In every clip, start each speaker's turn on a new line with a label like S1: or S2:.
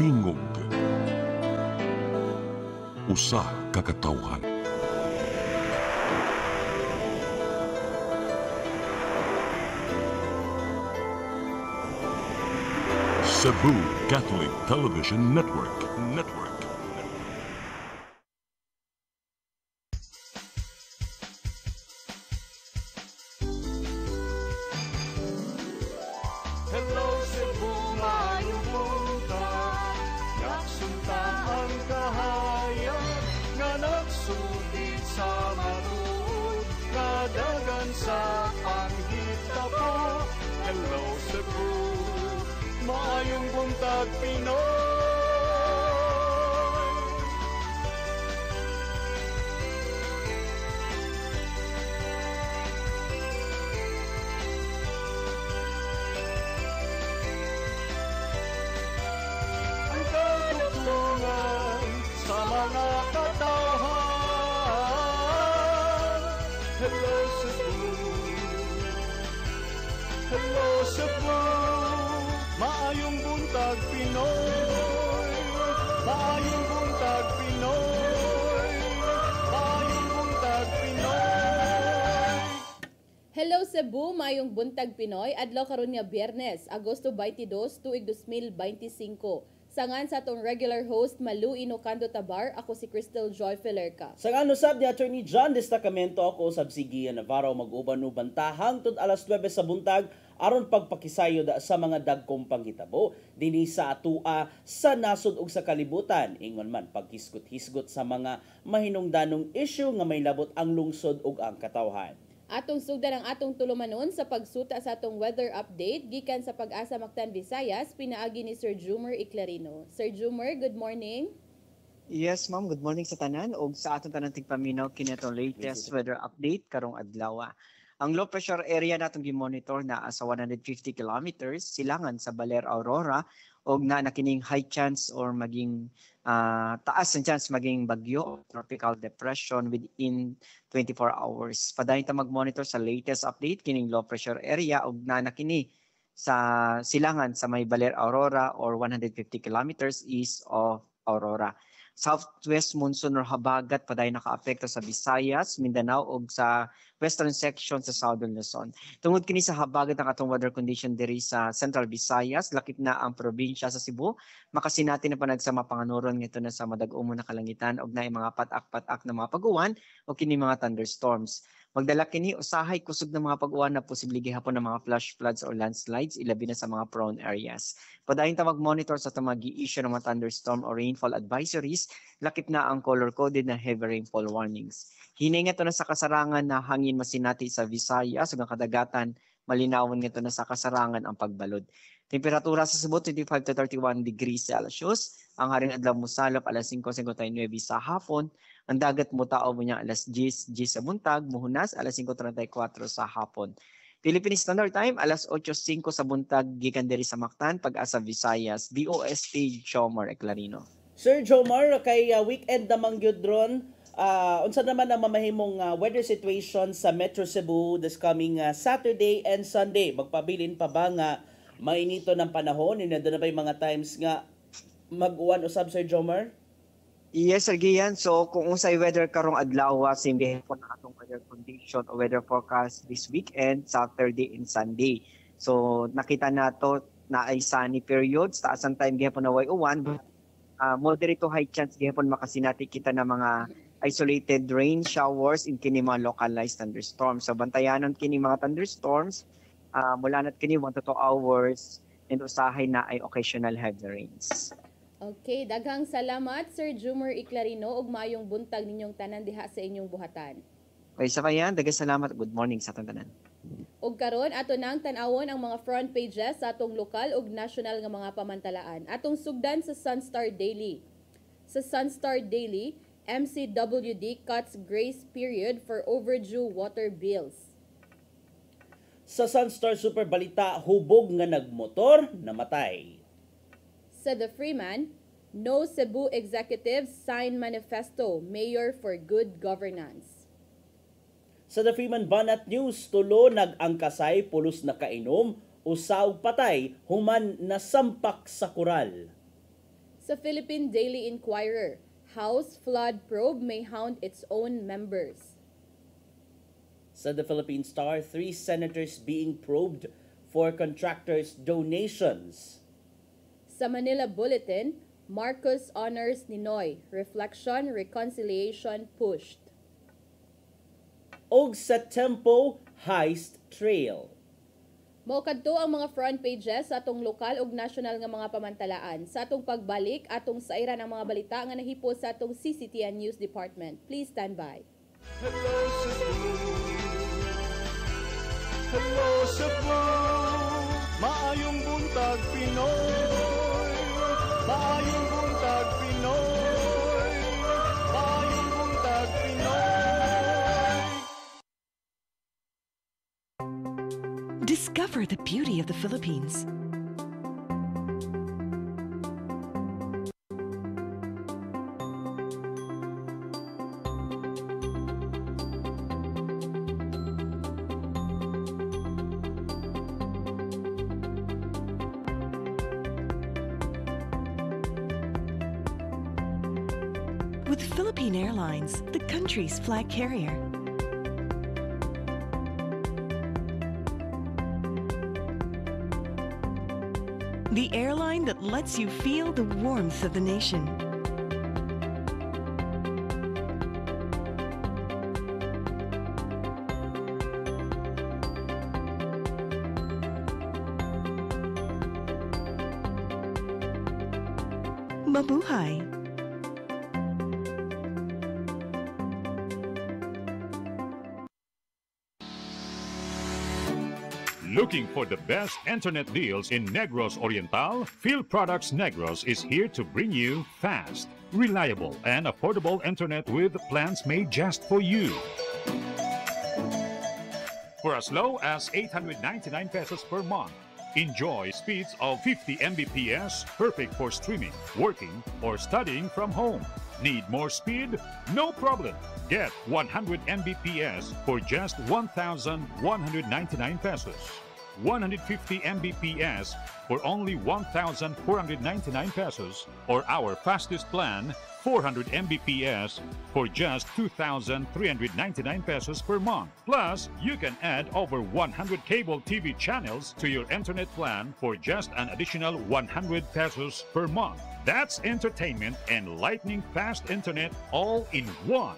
S1: tingog. Usa ka katawhan. Cebu Catholic Television Network.
S2: Hello Cebu, maayong buntag. Nagsunta ang kahayag nga nagsulit sa matuod, nadagan sa panghitabo. Hello Cebu, maayong buntag Pinoy. Ang katutulungan sa mga katawhan. Hello Cebu, hello Cebu, maayong buntag Pinoy, maayong buntag Pinoy, maayong buntag Pinoy.
S3: Hello Cebu, mayong buntag Pinoy, adlaw karon nga Biyernes, Agosto 22, tuig 2025. Sangan sa atong regular host Malu Inocando Tabar, ako si Crystal Joy Felerca.
S4: Sa usab ni Attorney John Destacamento, ako usab si Gian Navarro, mag-uban-uban hangtod alas 9 sa buntag aron pagpakisayo sa mga dagkong panghitabo dinhi sa atua sa nasod ug sa kalibutan, ingon man paghisgot-hisgot sa mga mahinungdanong issue nga may labot ang lungsod ug ang katawhan.
S3: Atong sugdan ang atong tulumanon sa pagsuta sa atong weather update gikan sa Pag-asa Mactan Visayas, pinaagi ni Sir Jumer Iclarino. Sir Jumer, good morning.
S5: Yes, ma'am. Good morning sa tanan og sa atong tanan tigpaminaw kini atong latest weather update karong adlaw. Ang low pressure area natong gi-monitor na sa 150 kilometers silangan sa Baler Aurora og na nakining high chance or maging taas ang chance maging bagyo, tropical depression within 24 hours. Padayon ta mag-monitor sa latest update kining low pressure area og na nakini sa silangan sa may Baler Aurora or 150 kilometers east of Aurora. Southwest monsoon or habagat padayon nakaapekto sa Visayas, Mindanao ug sa western section sa Southern Luzon. Tungod kini sa habagat ang atong weather condition diri sa Central Visayas, lakip na ang probinsya sa Cebu, makasinati na panagsama panganuron ngito na sa madag-umo na kalangitan ug naay mga patak-patak na mga pag-uwan o kini mga thunderstorms. Magdala kini usahay kusog ng mga pag-uwan na posible gihapon ng mga flash floods or landslides ilabi na sa mga prone areas. Padayon ta mag-monitor sa mag-i-issue ng mga thunderstorm or rainfall advisories, lakip na ang color-coded na heavy rainfall warnings. Hininga to na sa kasarangan na hangin masinati sa Visayas ug ang kadagatan malinawon ngito na sa kasarangan ang pagbalod. Temperatura sa Cebu 25 to 31 degrees Celsius. Ang haring adlaw mosalop alas 5:59 sa hapon. Ang dagat mutao mo niya alas 10 sa buntag, muhunas alas 5:34 sa hapon. Philippine Standard Time alas 8:05 sa buntag gikan diri sa Mactan, Pag-asa Visayas, DOST Jomar Eclarino.
S4: Sir Jomar, kay weekend namang gyud ron, unsa naman ang mamahimong weather situation sa Metro Cebu this coming Saturday and Sunday? Magpabilin pa ba nga mainito ng panahon? Doon na ba yung mga times nga mag-uwan usab, Sir Jomar?
S5: Yes, Sir Gian. So, kung unsay weather karong adlaw, simbihin po na atong weather condition o weather forecast this weekend, Saturday and Sunday. So, nakita nato na ay sunny periods, taas ang time gihapon na way uwan, moderate to high chance gihapon makasinati kita na mga isolated rain showers in kini mga localized thunderstorms. So, bantayanon kini mga thunderstorms, mula nat kini 1 to 2 hours, and usahay na ay occasional heavy rains.
S3: Okay, daghang salamat Sir Jumer Iclarino ug maayong buntag ninyong tanan diha sa inyong buhatan.
S5: Okay, sa kayan, daghang salamat. Good morning sa atong tanan.
S3: Ug karon ato nang tan-awon ang mga front pages sa atong lokal ug national nga mga pamantalaan. Atong sugdan sa Sunstar Daily. Sa Sunstar Daily, MCWD cuts grace period for overdue water bills.
S4: Sa Sunstar Super Balita, hubog nga nagmotor, namatay.
S3: Sa The Freeman, no Cebu executives sign manifesto, Mayor for Good Governance.
S4: Sa The Freeman Banat News, tulo nag-angkasay pulos na kainom, usaw patay, human nasampak sa kural.
S3: Sa Philippine Daily Inquirer, House flood probe may hound its own members.
S4: Sa The Philippine Star, 3 senators being probed for contractors' donations.
S3: Sa Manila Bulletin, Marcos honors Ninoy, reflection, reconciliation pushed.
S4: Og sa Tempo, heist trail.
S3: Maukadto ang mga front pages sa atong lokal ug national nga mga pamantalaan. Sa atong pagbalik, atong sairan ang mga balita nga nahipos sa atong CCTN News Department. Please stand by.
S2: Hello Cebu, hello Cebu, maayong buntag Pinoy, maayong buntag Pinoy, maayong buntag Pinoy.
S6: Discover the beauty of the Philippines. With Philippine Airlines, the country's flag carrier. The airline that lets you feel the warmth of the nation. Mabuhay!
S7: Looking for the best internet deals in Negros Oriental? Field Products Negros is here to bring you fast, reliable, and affordable internet with plans made just for you. For as low as 899 pesos per month, enjoy speeds of 50 Mbps, perfect for streaming, working, or studying from home. Need more speed? No problem. Get 100 Mbps for just 1,199 pesos. 150 Mbps for only 1,499 pesos, or our fastest plan, 400 Mbps for just 2,399 pesos per month. Plus, you can add over 100 cable TV channels to your internet plan for just an additional 100 pesos per month. That's entertainment and lightning fast internet all in one.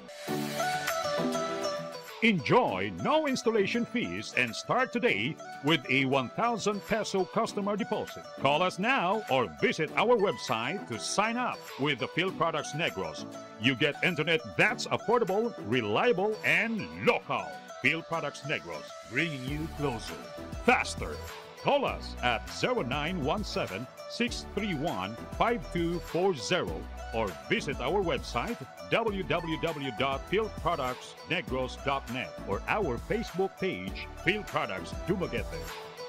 S7: Enjoy no installation fees and start today with a 1,000 peso customer deposit. Call us now or visit our website to sign up with the Field Products Negros. You get internet that's affordable, reliable, and local. Field Products Negros, bringing you closer, faster. Call us at 0917-631-5240 or visit our website www.fieldproductsnegros.net or our Facebook page, Field Products Dumaguete.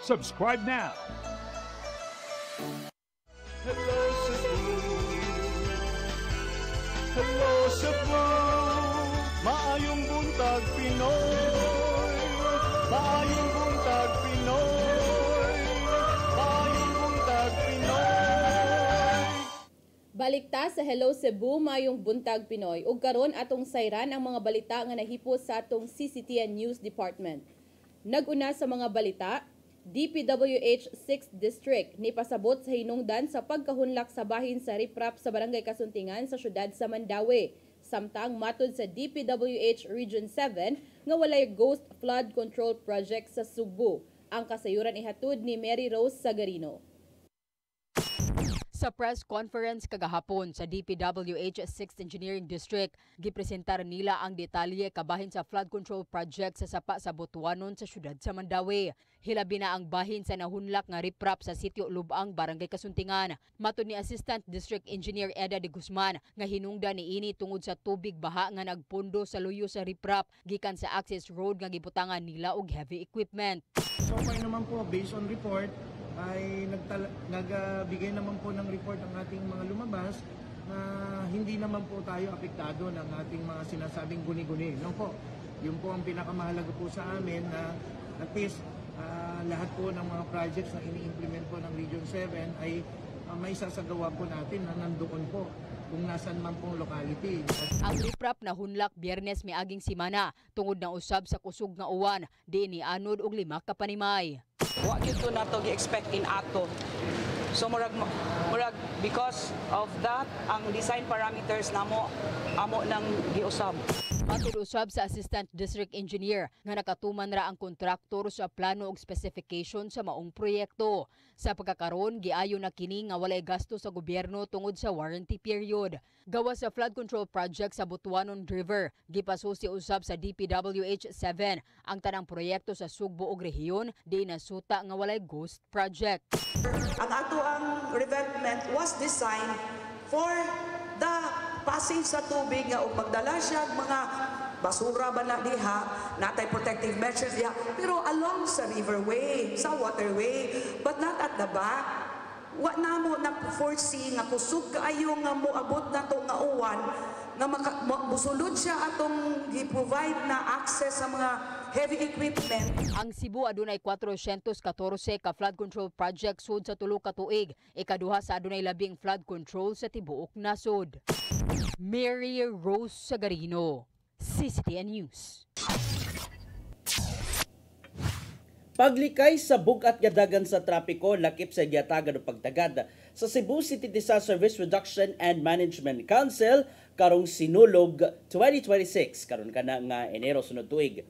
S7: Subscribe now.
S2: Hello Cebu, hello Cebu, maayong buntag Pinoy, maayong buntag Pinoy, maayong buntag Pinoy.
S3: Balikta sa Hello Cebu, mayong buntag Pinoy. Ug karon atong sayran ang mga balita nga nahipos sa atong CCTN News Department. Naguna sa mga balita, DPWH 6th District ni pasabot sa hinungdan sa pagkahunlak sa bahin sa riprap sa Barangay Kasuntingan sa syudad sa Mandaue. Samtang matud sa DPWH Region 7 nga walay ghost flood control project sa Subo. Ang kasayuran ihatud ni Mary Rose Sagarino.
S8: Sa press conference kagahapon sa DPWH 6th Engineering District, gipresentar nila ang detalye kabahin sa flood control project sa sapa sa Butuanon sa syudad sa Mandaue. Hilabi na ang bahin sa nahunlak nga riprap sa sitio Lubang, Barangay Kasuntingan. Matud ni Assistant District Engineer Eda de Guzman nga hinungdan niini tungod sa tubig baha nga nagpundo sa luyo sa riprap gikan sa access road nga gibutangan nila og heavy equipment.
S9: So far naman po, based on report, ay nagbigay naman po ng report ang ating mga lumabas na hindi naman po tayo apektado ng ating mga sinasabing guni-guni. No po, yun po ang pinakamahalaga po sa amin na at least lahat po ng mga projects na ini-implement po ng Region 7 ay may sasagawa po natin na nandoon po kung nasan man pong locality.
S8: Ang riprap na hunlak Biyernes miaging simana tungod na usab sa kusog nga uwan di ni anod og 5 ka panimay.
S10: Wa gyud to nato gi-expect in ato. So murag because of that ang design parameters namo amo nang giusab.
S8: Matud usab sa Assistant District Engineer nga nakatuman ra ang kontraktor sa plano ug specification sa maong proyekto. Sa pagkakaron, giayo na kini nga walay gasto sa gobyerno tungod sa warranty period. Gawas sa flood control project sa Butuanon River, gipasusi usab sa DPWH 7 ang tanang proyekto sa Sugbo ug rehiyon di nasuta nga walay ghost project.
S10: Ang ato ang revetment was designed for the passing sa tubig nga ug magdala siya mga basura ba na diha, natay protective measures diha, pero along sa riverway, sa waterway, but not at the back. Wa na mo na-foresee nga kusog kaayo nga moabot na to nga uwan nga musulod siya atong gi-provide na access sa mga heavy equipment.
S8: Ang Cebu adunay 414 ka flood control project sud sa 3 ka tuig, ikaduha sa adunay labing flood control sa tibuok nasod. Mary Rose Sagarino, CCTN News.
S4: Paglikay sa bugat nga dagan sa trapiko lakip sa giyatagan og pagtagad sa Cebu City Disaster Risk Reduction and Management Council karong Sinulog 2026 karon kana nga Enero sunod tuig.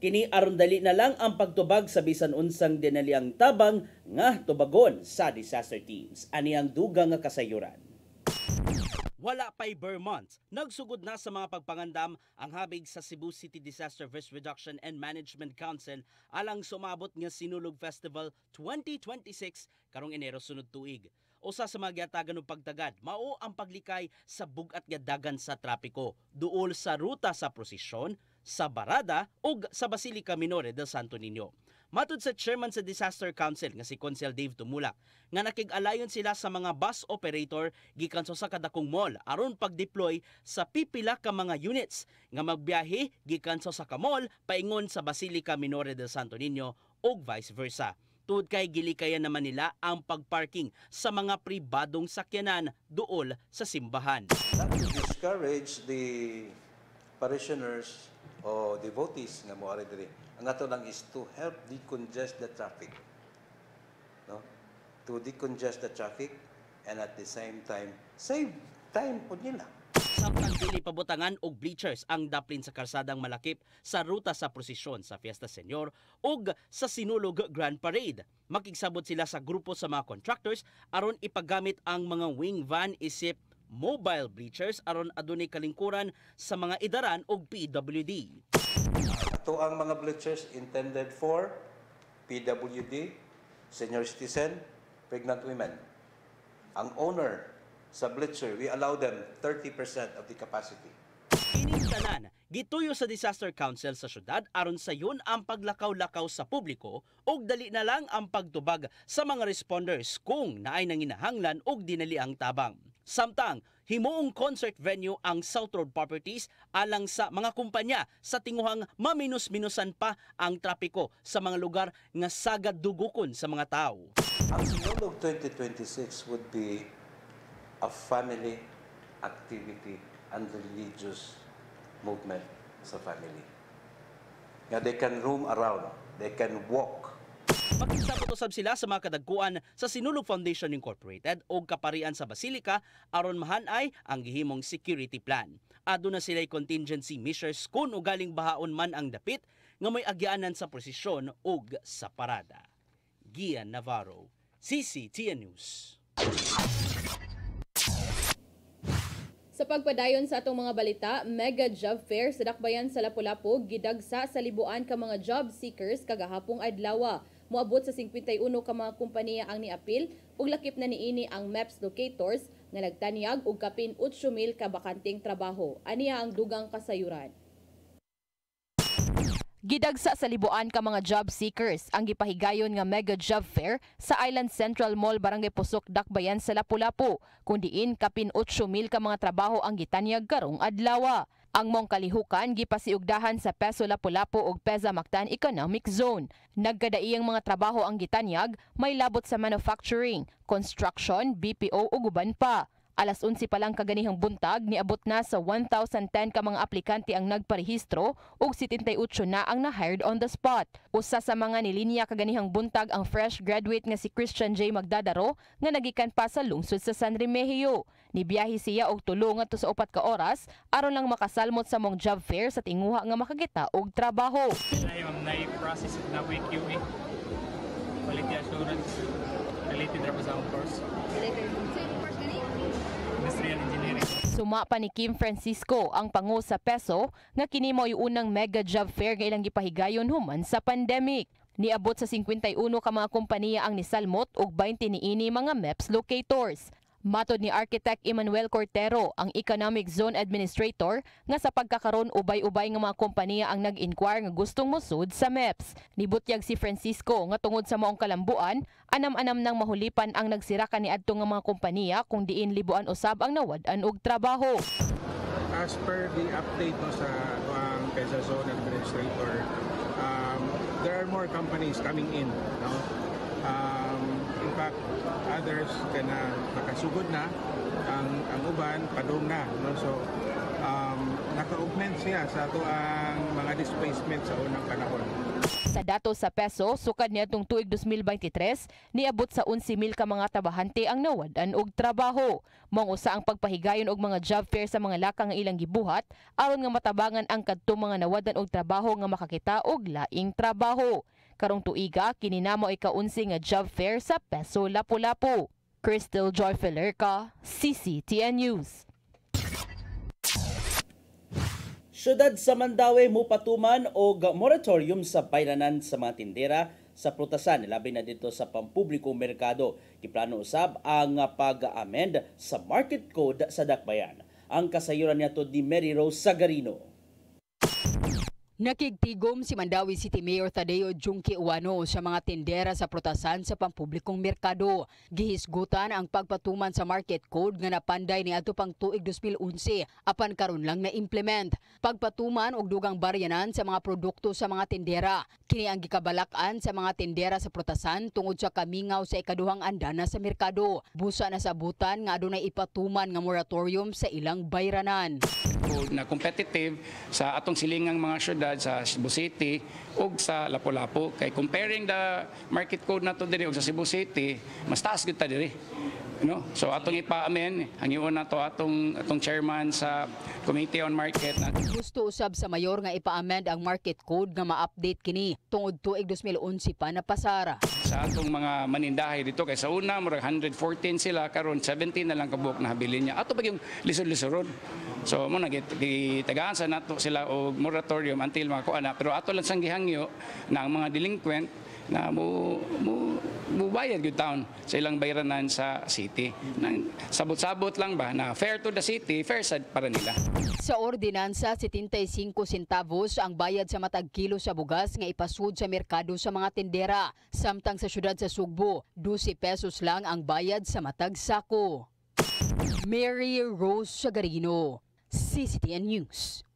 S4: Kini aron dali na lang ang pagtubag sa bisan unsang dinaliang tabang nga tubagon sa disaster teams. Ani ang dugang nga kasayuran. Wala pa'y bare months, nagsugod na sa mga pagpangandam ang habig sa Cebu City Disaster Risk Reduction and Management Council alang sumabot nga Sinulog Festival 2026 karong Enero sunod tuig. Usa sa mga giyatagan og pagtagad, mao ang paglikay sa bugat nga dagan sa trapiko, duol sa ruta sa prosesyon, sa Barada ug sa Basilica Minore del Santo Niño. Matud sa chairman sa Disaster Council nga si Consel Dave Tumulak nga nakig-alayon sila sa mga bus operator gikan sa kadakong mall aron pag-deploy sa pipila ka mga units nga magbiyahe gikan sa mall paingon sa Basilica Minore del Santo Niño ug vice versa. Tungod kay gilikayan naman nila ang pagparking sa mga pribadong sakyanan duol sa simbahan.
S11: Not to discourage the parishioners o devotees nga moari diri. Ang ato lang is to help decongest the traffic. No? To decongest the traffic and at the same time, save time po nila.
S4: Samtang dili pabutangan og bleachers ang daplin sa kalsadang malakip sa ruta sa prosesyon sa Fiesta Senior ug sa Sinulog Grand Parade. Makigsabot sila sa grupo sa mga contractors aron ipagamit ang mga wing van isip mobile bleachers aron adunay kalingkuran sa mga idaran og PWD.
S11: Ito ang mga bleachers intended for PWD, senior citizen, pregnant women. Ang owner sa bleacher, we allow them 30% of the capacity.
S4: Kining tanan, gituyo sa Disaster Council sa syudad aron sayon ang paglakaw-lakaw sa publiko ug dali na lang ang pagtubag sa mga responders kung naay nanginahanglan og dinali ang tabang. Samtang himuong concert venue ang South Road Properties alang sa mga kumpanya sa tinguhang maminus-minusan pa ang trapiko sa mga lugar nga sagad dugukon sa mga tao.
S11: Ang Sinulog 2026 would be a family activity and religious movement sa family. Nga they can roam around, they can walk.
S4: Makigsabot usab sila sa mga kadagkuan sa Sinulog Foundation Incorporated o kaparian sa Basilica aron mahanay ang gihimong security plan. Aduna sila'y contingency measures kung ugaling bahaon man ang dapit nga may agianan sa prosesyon ug sa parada. Gian Navarro, CCTN News.
S3: Sa pagpadayon sa atong mga balita, mega job fair sa Dakbayan sa Lapu-Lapu gidagsa sa libuan ka mga job seekers kagahapong adlaw. Moabot sa 51 ka mga kompanya ang niapil ug lakip na niini ang MEPS locators nga nagtanyag og kapin 8,000 ka bakanting trabaho. Aniya ang dugang kasayuran. Gidagsa sa libuan ka mga job seekers ang gipahigayon nga mega job fair sa Island Central Mall, Barangay Pusok, Dakbayan sa Lapu-Lapu, kung diin kapin 8,000 ka mga trabaho ang gitanyag karong adlaw. Ang mong kalihukan gipasiugdahan sa Peso Lapu-Lapu ug Peza Mactan Economic Zone. Nagkadaiyang mga trabaho ang gitanyag, may labot sa manufacturing, construction, BPO ug uban pa. Alas 11 pa lang kaganihang buntag, niabot na sa 1,010 ka mga aplikante ang nagparehistro ug 78 na ang na-hired on the spot. Usa sa mga nilinya kaganihang buntag ang fresh graduate nga si Christian J. Magdadaro nga nagikan pa sa lungsod sa San Remigio. Nibiyahe siya og 3 ngadto sa 4 ka oras aron lang makasalmot sa mong job fair sa tinguha nga makakita og trabaho.
S12: Nay process na QA. Quality assurance related ra sa course. Industrial engineering.
S3: Suma pa ni Kim Francisco ang pangu sa Peso nga kini mao'y unang mega job fair nga ilang gipahigayon human sa pandemic. Niabot sa 51 ka mga kompanya ang nisalmot ug 20 niini mga MEPS locators. Matod ni Architect Emmanuel Cortero, ang Economic Zone Administrator, nga sa pagkakaroon ubay-ubay nga mga kompanya ang nag-inquire nga gustong musud sa MEPS. Nibutyag si Francisco nga tungod sa maong kalambuan, anam-anam nang mahulipan ang nagsira kaniadto nga mga kompanya kung diin libuan usab ang nawad-an og trabaho.
S13: As per the update no, sa PEZA Zone Administrator, there are more companies coming in. No? In fact, others na nakasugod na, ang uban padung na. No? So, naka-augment siya sa ato ang mga displacement sa unang panahon.
S3: Sa datos sa Peso, sukad niadtong tuig 2023, niabot sa 11,000 ka mga trabahante ang nawad-an og trabaho. Mong usa ang pagpahigayon og mga job fair sa mga laka nga ilang gibuhat aron nga matabangan ang kadtong mga nawadan og trabaho nga makakita og laing trabaho. Karong tuiga, kininamo ay kaunsi nga job fair sa Peso Lapu-Lapu. Crystal Joy Felerca, CCTN News.
S4: Syudad sa Mandaue mupatuman og moratorium sa bayranan sa mga tindera sa prutasan, labi na dito sa pampublikong merkado. Kiplano usab ang pag-amend sa market code sa Dakbayan. Ang kasayuran niya to ni Mary Rose Sagarino.
S8: Nakigtigom si Mandaue City Mayor Tadeo Junque Uwano sa mga tindera sa prutasan sa pampublikong merkado. Gihisgutan ang pagpatuman sa market code nga napanday niadto pang tuig 2011 apan karon lang na-implement. Pagpatuman og dugang baryanan sa mga produkto sa mga tindera. Kini ang gikabalakan sa mga tindera sa prutasan tungod sa kamingaw sa ikaduhang andana sa merkado. Busa na sabutan nga adunay ipatuman nga moratorium sa ilang bayranan.
S14: Na competitive sa atong silingang mga syudad sa Cebu City ug sa Lapu-Lapu, kay comparing the market code nato diri ug sa Cebu City mas taas gyud ta diri, no? So atong ipa-amen ang iyon nato atong chairman sa Committee on Market na
S8: gusto usab sa mayor nga ipa-amend ang market code nga ma-update kini tungod tuig 2011 pa napasara.
S14: Sa atong mga manindahay dito kay sa una murag 114 sila, karon 17 na lang kabuok na habilin niya. Ato pa yung lisod-lisod. So mo nagitagaan sa nato sila og moratorium until makuha na, pero ato lang sang gihangyo na ang mga delinquent na mubayad gyud taon sa ilang bayranan sa city. Sabot-sabot lang ba na fair to the city, fair sad para nila.
S8: Sa ordinansa, 75 centavos ang bayad sa matag kilo sa bugas nga ipasud sa merkado sa mga tindera. Samtang sa syudad sa Sugbo, 12 pesos lang ang bayad sa matag sako. Mary Rose Sagarino, CCTN News.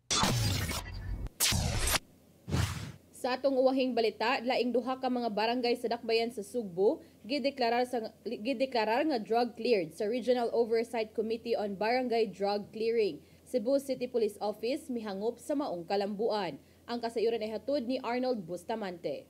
S3: Sa atong uwahing balita, laing duha ka mga barangay sa Dakbayan sa Sugbo gideklarar nga drug cleared sa Regional Oversight Committee on Barangay Drug Clearing. Cebu City Police Office mihangop sa maong kalambuan. Ang kasayuran ay hatod ni Arnold Bustamante.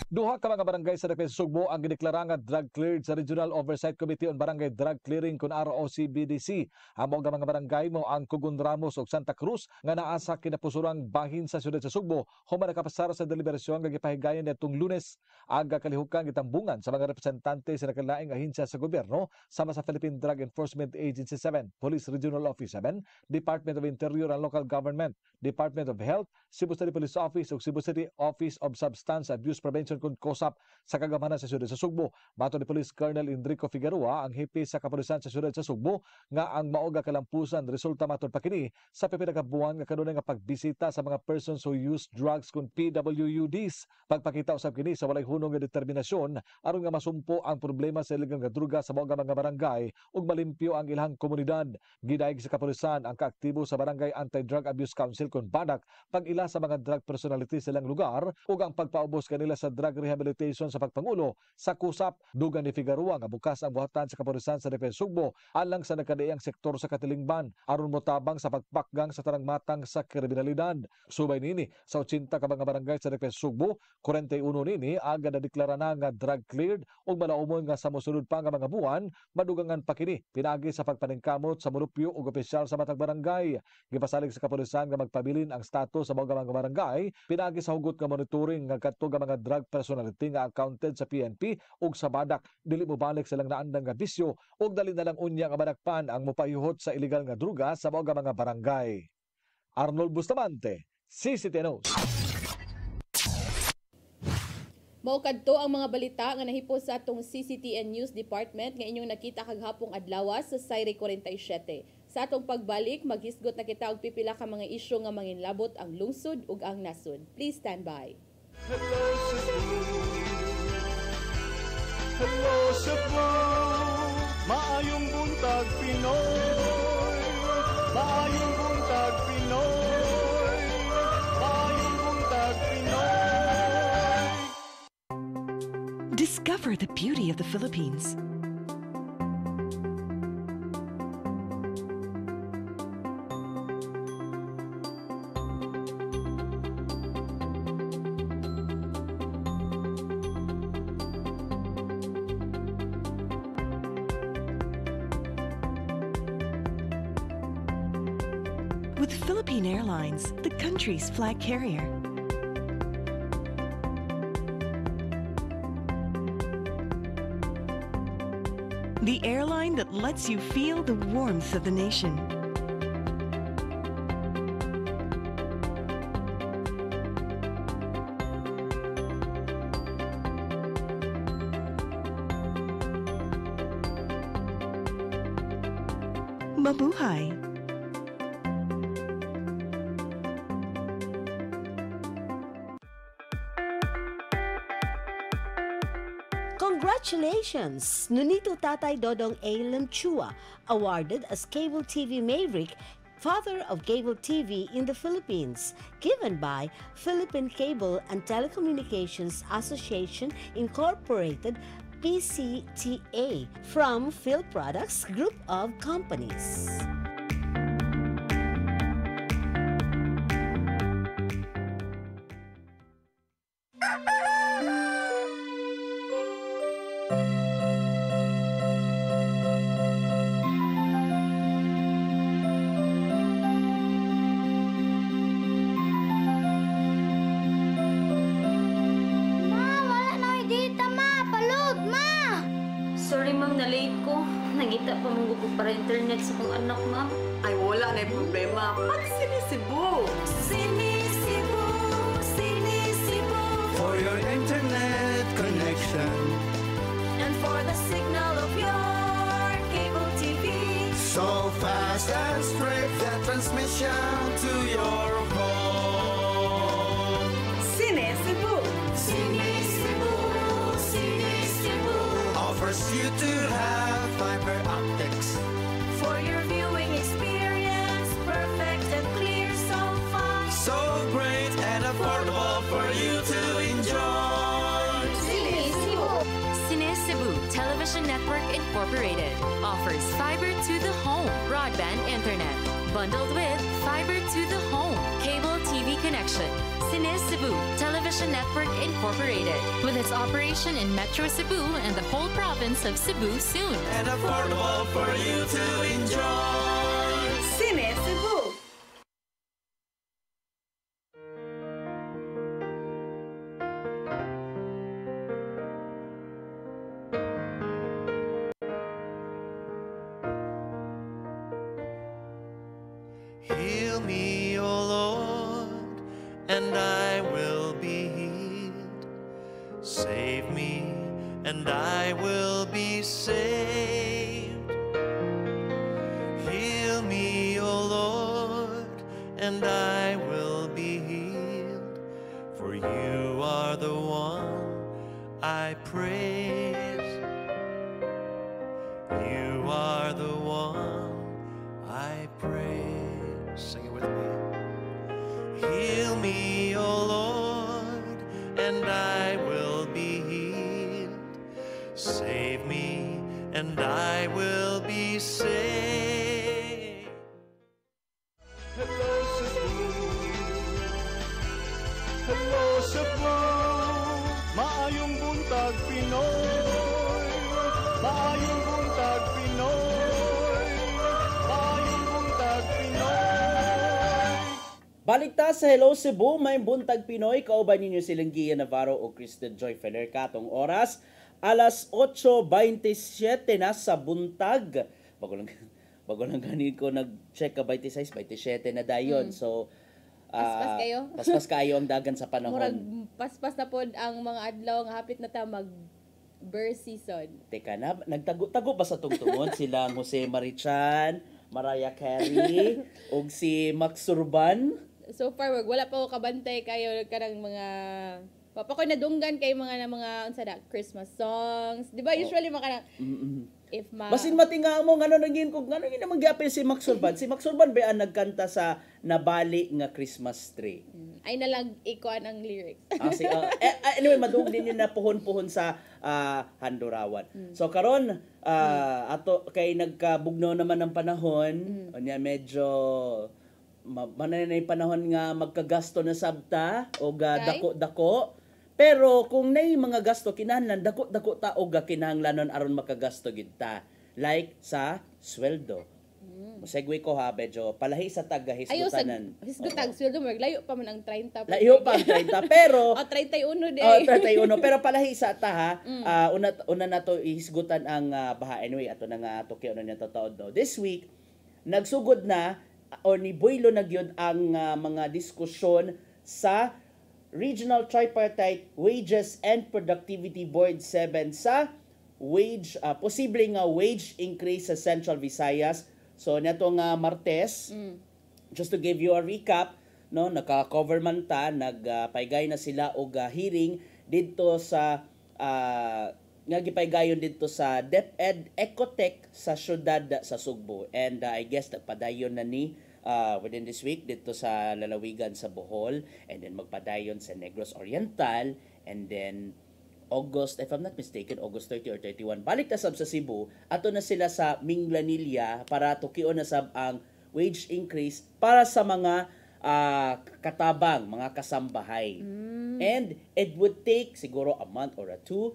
S15: Duha ka mga barangay sa Dakbayan sa Sugbo ang gideklara nga drug cleared sa Regional Oversight Committee on Barangay Drug Clearing kun ROCBDC. Among mga barangay mo ang Cugun Ramos ug Santa Cruz nga naa sa kinapusurang bahin sa siyudad sa Sugbo. Human nakapasara sa deliberasyon nga gipahigayon nitong Lunes aga kalihukan gitambungan sa mga representante sa nakalaing ahensya sa gobyerno sama sa Philippine Drug Enforcement Agency 7, Police Regional Office 7, Department of Interior and Local Government, Department of Health, Cebu City Police Office ug Cebu City Office of Substance Abuse Prevention Operation kun COSAP sa kagamanan sa siyudad sa Sugbo. Bato ni Police Colonel Enrico Figueroa, ang hipi sa kapulisan sa siyudad sa Sugbo, nga ang maoga kalampusan resulta matod pa kini sa pipila ka buwan nga kanunay nga pagbisita sa mga persons who use drugs kun PWUDs. Pagpakita usab kini sa walay hunong nga determinasyon aron nga masumpo ang problema sa iligang nga druga sa maoga mga barangay ug malimpyo ang ilang komunidad. Gidaig sa kapulisan ang kaaktibo sa Barangay Anti-Drug Abuse Council kun BADAC pag-ila sa mga drug personality sa ilang lugar ug ang pagpaubos kanila sa drug rehabilitation sa pagpangulo sa COSAP. Dugan ni Figueroa nga bukas ang buhatan sa kapulisan sa Defensa Sugbo alang sa nagkadaiyang sektor sa Katilingban aron motabang sa pagpakgang sa tanang matang sa kriminalidad. Subay nini sa 80 ka mga barangay sa Defensa Sugbo, 41 nini aga na deklara na nga drug cleared ug malaumon nga sa mosunod pa nga mga buwan madugangan pa kini pinagi sa pagpaningkamot sa munupyo ug opisyal sa matag barangay. Gipasalig sa kapulisan nga magpabilin ang status sa mga barangay pinagi sa hugot nga monitoring nga kadto nga mga drug personality nga accounted sa PNP ug sa BADAC dili mo balik silang naandang nga bisyo ug dali na lang unya nga badakpan ang mopayuhot sa illegal nga druga sa mga barangay. Arnold Bustamante, CCTV News.
S3: Mao kadto ang mga balita nga nahipos sa atong CCTN News Department nga inyong nakita kaghapong adlaw sa Sayre 47. Sa atong pagbalik, maghisgot na kita og pipila ka mga isyu nga manginlabot ang lungsod ug ang nasod. Please stand by.
S2: Hello Cebu, hello Cebu, maayong buntag Pinoy, maayong buntag Pinoy, maayong buntag Pinoy.
S6: Discover the beauty of the Philippines. With Philippine Airlines, the country's flag carrier. The airline that lets you feel the warmth of the nation. Mabuhay!
S16: Congratulations! Nunito Tatay Dodong A. Lemchua, awarded as Cable TV Maverick, Father of Cable TV in the Philippines, given by Philippine Cable and Telecommunications Association Incorporated, PCTA, from Phil Products Group of Companies.
S17: Nangita pa mong gusto para internet sa kong anak, ma'am.
S18: Ay, wala na yung problema. Pag-Sinisibu!
S17: Sinisibu! Sinisibu!
S19: For your internet connection
S17: And for the signal of your cable TV.
S19: so fast and straight, the transmission to your home.
S18: Sinisibu!
S17: Sinisibu! Sinisibu!
S19: Offers you to have fiber optics
S17: For your viewing experience, perfect and clear so far.
S19: so great and affordable for you to enjoy.
S17: Sinisibu!
S20: Sinisibu Television Network Incorporated offers fiber to the home broadband internet bundled with fiber to the home cable TV connection. Sinisibu Television Network Incorporated with its operation in Metro Cebu and the whole province of Cebu soon.
S19: And affordable for you to enjoy.
S18: Sinisibu!
S19: Heal me, O Lord, and I will be healed. and I will be saved. Heal me, O Lord, and I will be healed, for you are the one I praise. You are the one I praise. Sing it with me. Heal me, O Lord, and I will be healed. Save me, and I will be saved.
S2: Hello Cebu, hello Cebu, maayong buntag Pinoy, maayong buntag Pinoy, maayong buntag Pinoy.
S4: Balik ta sa Hello Cebu, may buntag Pinoy, kauban ninyo silang Gia Navarro o Kristen Joy Feller katong oras. Alas 8:27 na sa buntag. Bago lang ganin ko nag-check ka 26, 27 na dayon. So,
S3: Paspas kayo?
S4: Paspas kayo ang dagan sa panahon.
S3: Murag paspas na pod ang mga adlaw nga hapit na ta mag-burst season.
S4: Teka na, nagtago ba sa tungtungon silang Jose Marichan, Mariah Carey, ug si Max Surban?
S3: So far, wala pa ko kabantay kayo kanang mga papakoy nadunggan kay mga unsa da Christmas songs. Di ba usually maka if
S4: Basin matinga mo ngano naging kung ngano gina magyapil si Max Surban. Si Max Surban ba ang nagkanta sa Nabali nga Christmas Tree?
S3: Ay na lang ikuan ang lyrics.
S4: Anyway, madung din na puhon-puhon sa Handurawan. So karon ato kay nagkabugnaw naman ng panahon, unya medyo manay panahon nga magkagasto na sabta o dako-dako. Pero kung nay mga gasto kinahanglan dako-dako ta og kinahanglanon aron makagasto gid ta. Like sa sweldo. Segue ko ha, medyo palahi sa taga-hisgutanan.
S3: Hisgutag sweldo mo layo pa man ang 30.
S4: Layo pa ang 30 pero
S3: 31 day.
S4: 31 pero palahi sa ta ha. Una na to ihisgutan ang baha. Anyway, ato na nga to kay ano niya totoo do. This week nagsugod na o ni Boylo na gyud ang mga diskusyon sa Regional Tripartite Wages and Productivity Board 7 sa posible nga wage increase sa Central Visayas. So nato nga Martes, just to give you a recap, no, naka-cover man ta, nagpaygay na sila og hearing dito sa nga gipaygayon dito sa DepEd Ecotech sa syudad sa Sugbo. And I guess nagpadayon na ni within this week dito sa lalawigan sa Bohol, and then magpadayon sa Negros Oriental, and then August, if I'm not mistaken, August 30 or 31, balik na sab sa Cebu, ato na sila sa Minglanilla para tukion na sab ang wage increase para sa mga katabang, mga kasambahay. And it would take siguro a month or two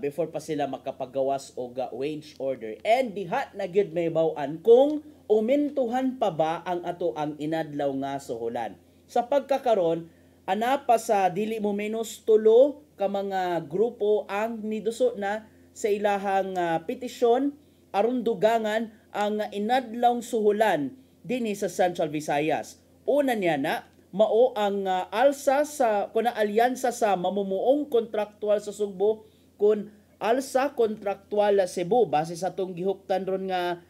S4: before pa sila makapagawas og wage order. And diha na gyud may bawaan kung umintuhan pa ba ang ato ang inadlaw nga suhulan. Sa pagkakaron, ana pa sa dili mo menos 3 ka mga grupo ang niduso na sa ilahang petisyon aron dugangan ang inadlawng suhulan dinhi sa Central Visayas. Una niya na mao ang alsa sa alyansa sa mamumuong kontraktual sa Sugbo kun alsa kontraktual sa Cebu base sa tong gihuptan ron nga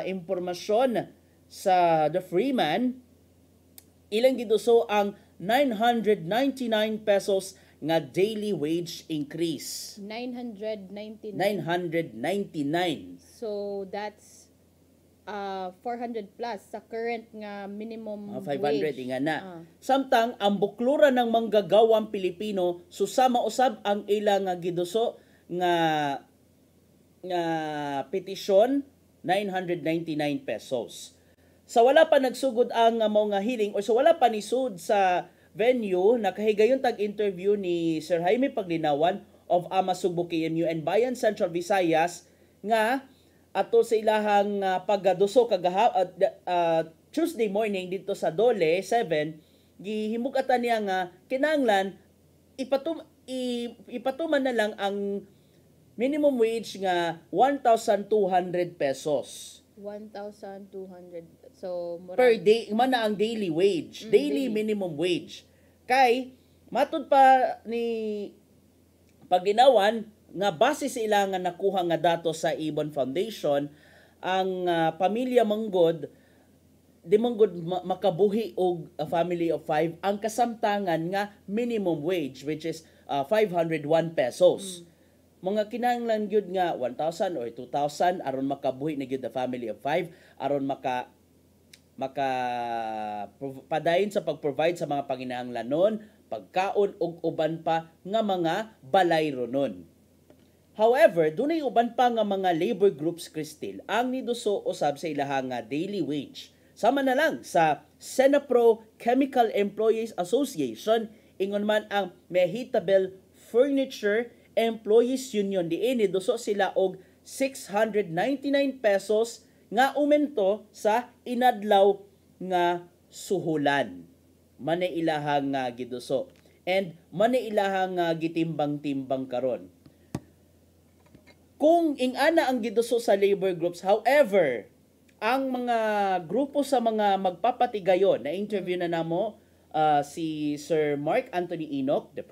S4: impormasyon sa The Freeman. Ilang giduso ang 999 pesos nga daily wage increase.
S3: 999. So that's 400 plus sa current nga minimum
S4: 500
S3: wage.
S4: nga na. Samtang ang buklura ng manggagawang Pilipino susama usab ang ilang giduso nga petisyon 999 pesos. Sa wala pa nagsugod ang mga hearing o sa wala pa nisud sa venue, nakahigayon tag-interview ni Sir Jaime Paglinawan of Ama Sugbo KMU and Bayan Central Visayas nga ato sa ilahang paggaduso Tuesday morning dito sa Dole 7, gihimugatan niya nga kinahanglan ipatuman na lang ang minimum wage nga 1,200 pesos.
S3: 1,200. So,
S4: per day, man na ang daily wage. Daily minimum wage. Kay, matud pa ni Paglinawan, nga base sa ilang nga nakuha nga datos sa Ibon Foundation, ang pamilya manggod di manggod makabuhi og a family of 5 ang kasamtangan nga minimum wage, which is 501 pesos. Mga kinahanglan gyud nga 1,000 or 2,000 aron makabuhi na gyud the family of 5, aron maka padayon sa pag-provide sa mga panginahanglanon, pagkaon ug uban pa nga mga balay ronon. However, dunay uban pa nga mga labor groups, Cristel, ang niduso usab sa ilahang daily wage. Sama na lang sa Senapro Chemical Employees Association, ingon man ang Mehitable Furniture Employees Union, diin niduso sila og 699 pesos nga aumento sa inadlaw nga suhulan. Mane ilahang giduso. And mane ilahang gitimbang-timbang karon. Kung ingana ang giduso sa labor groups, however, ang mga grupo sa mga magpapatigayon, na interview na namo si Sir Mark Anthony Enoch, the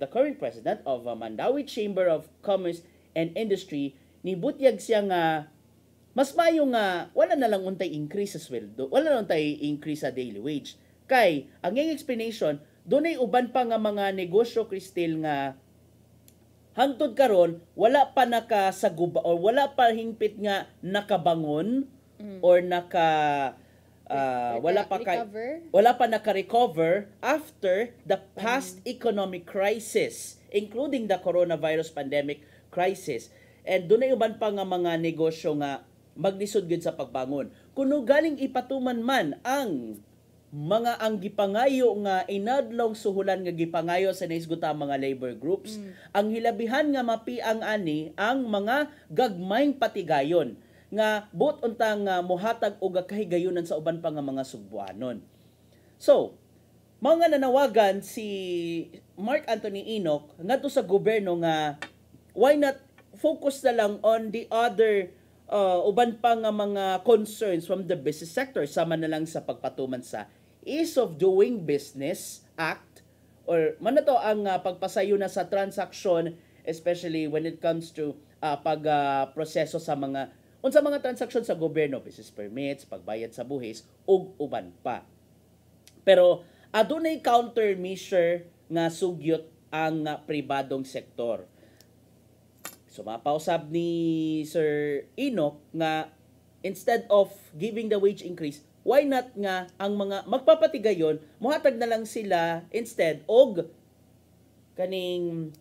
S4: current president of Mandawi Chamber of Commerce and Industry, nibutyag siya nga mas mayo nga wala na lang untay increase sa sweldo, wala na untay increase sa daily wage. Kay ang iyang explanation, dunay uban pa nga mga negosyo, Cristel, nga hangtod karon wala pa nakasaguba or wala pa hingpit nga nakabangon or wala pa naka-recover after the past economic crisis, including the coronavirus pandemic crisis. And dunay uban pa nga mga negosyo nga maglisod gid sa pagbangon. Kuno galing ipatuman man ang mga ang gipangayo nga inadlong suhulan nga gipangayo sa naisguta mga labor groups, ang hilabihan nga mapiang ani ang mga gagmayng patigayon nga buot untang mohatag og kahigayonan sa uban pa nga mga Sugbuanon. So, mga nanawagan si Mark Anthony Enoch ngadto sa gobyerno nga why not focus na lang on the other uban pa nga mga concerns from the business sector, sama na lang sa pagpatuman sa Ease of Doing Business Act, or man to ang pagpasayo na sa transaction, especially when it comes to pagproseso sa mga unsa mga transaksyon sa gobyerno, business permits, pagbayad sa buhis ug uban pa. Pero adunay countermeasure nga sugyot ang pribadong sektor. Sumapausab ni Sir Enoch nga instead of giving the wage increase, why not nga ang mga magpapatigayon mohatag na lang sila instead og kaning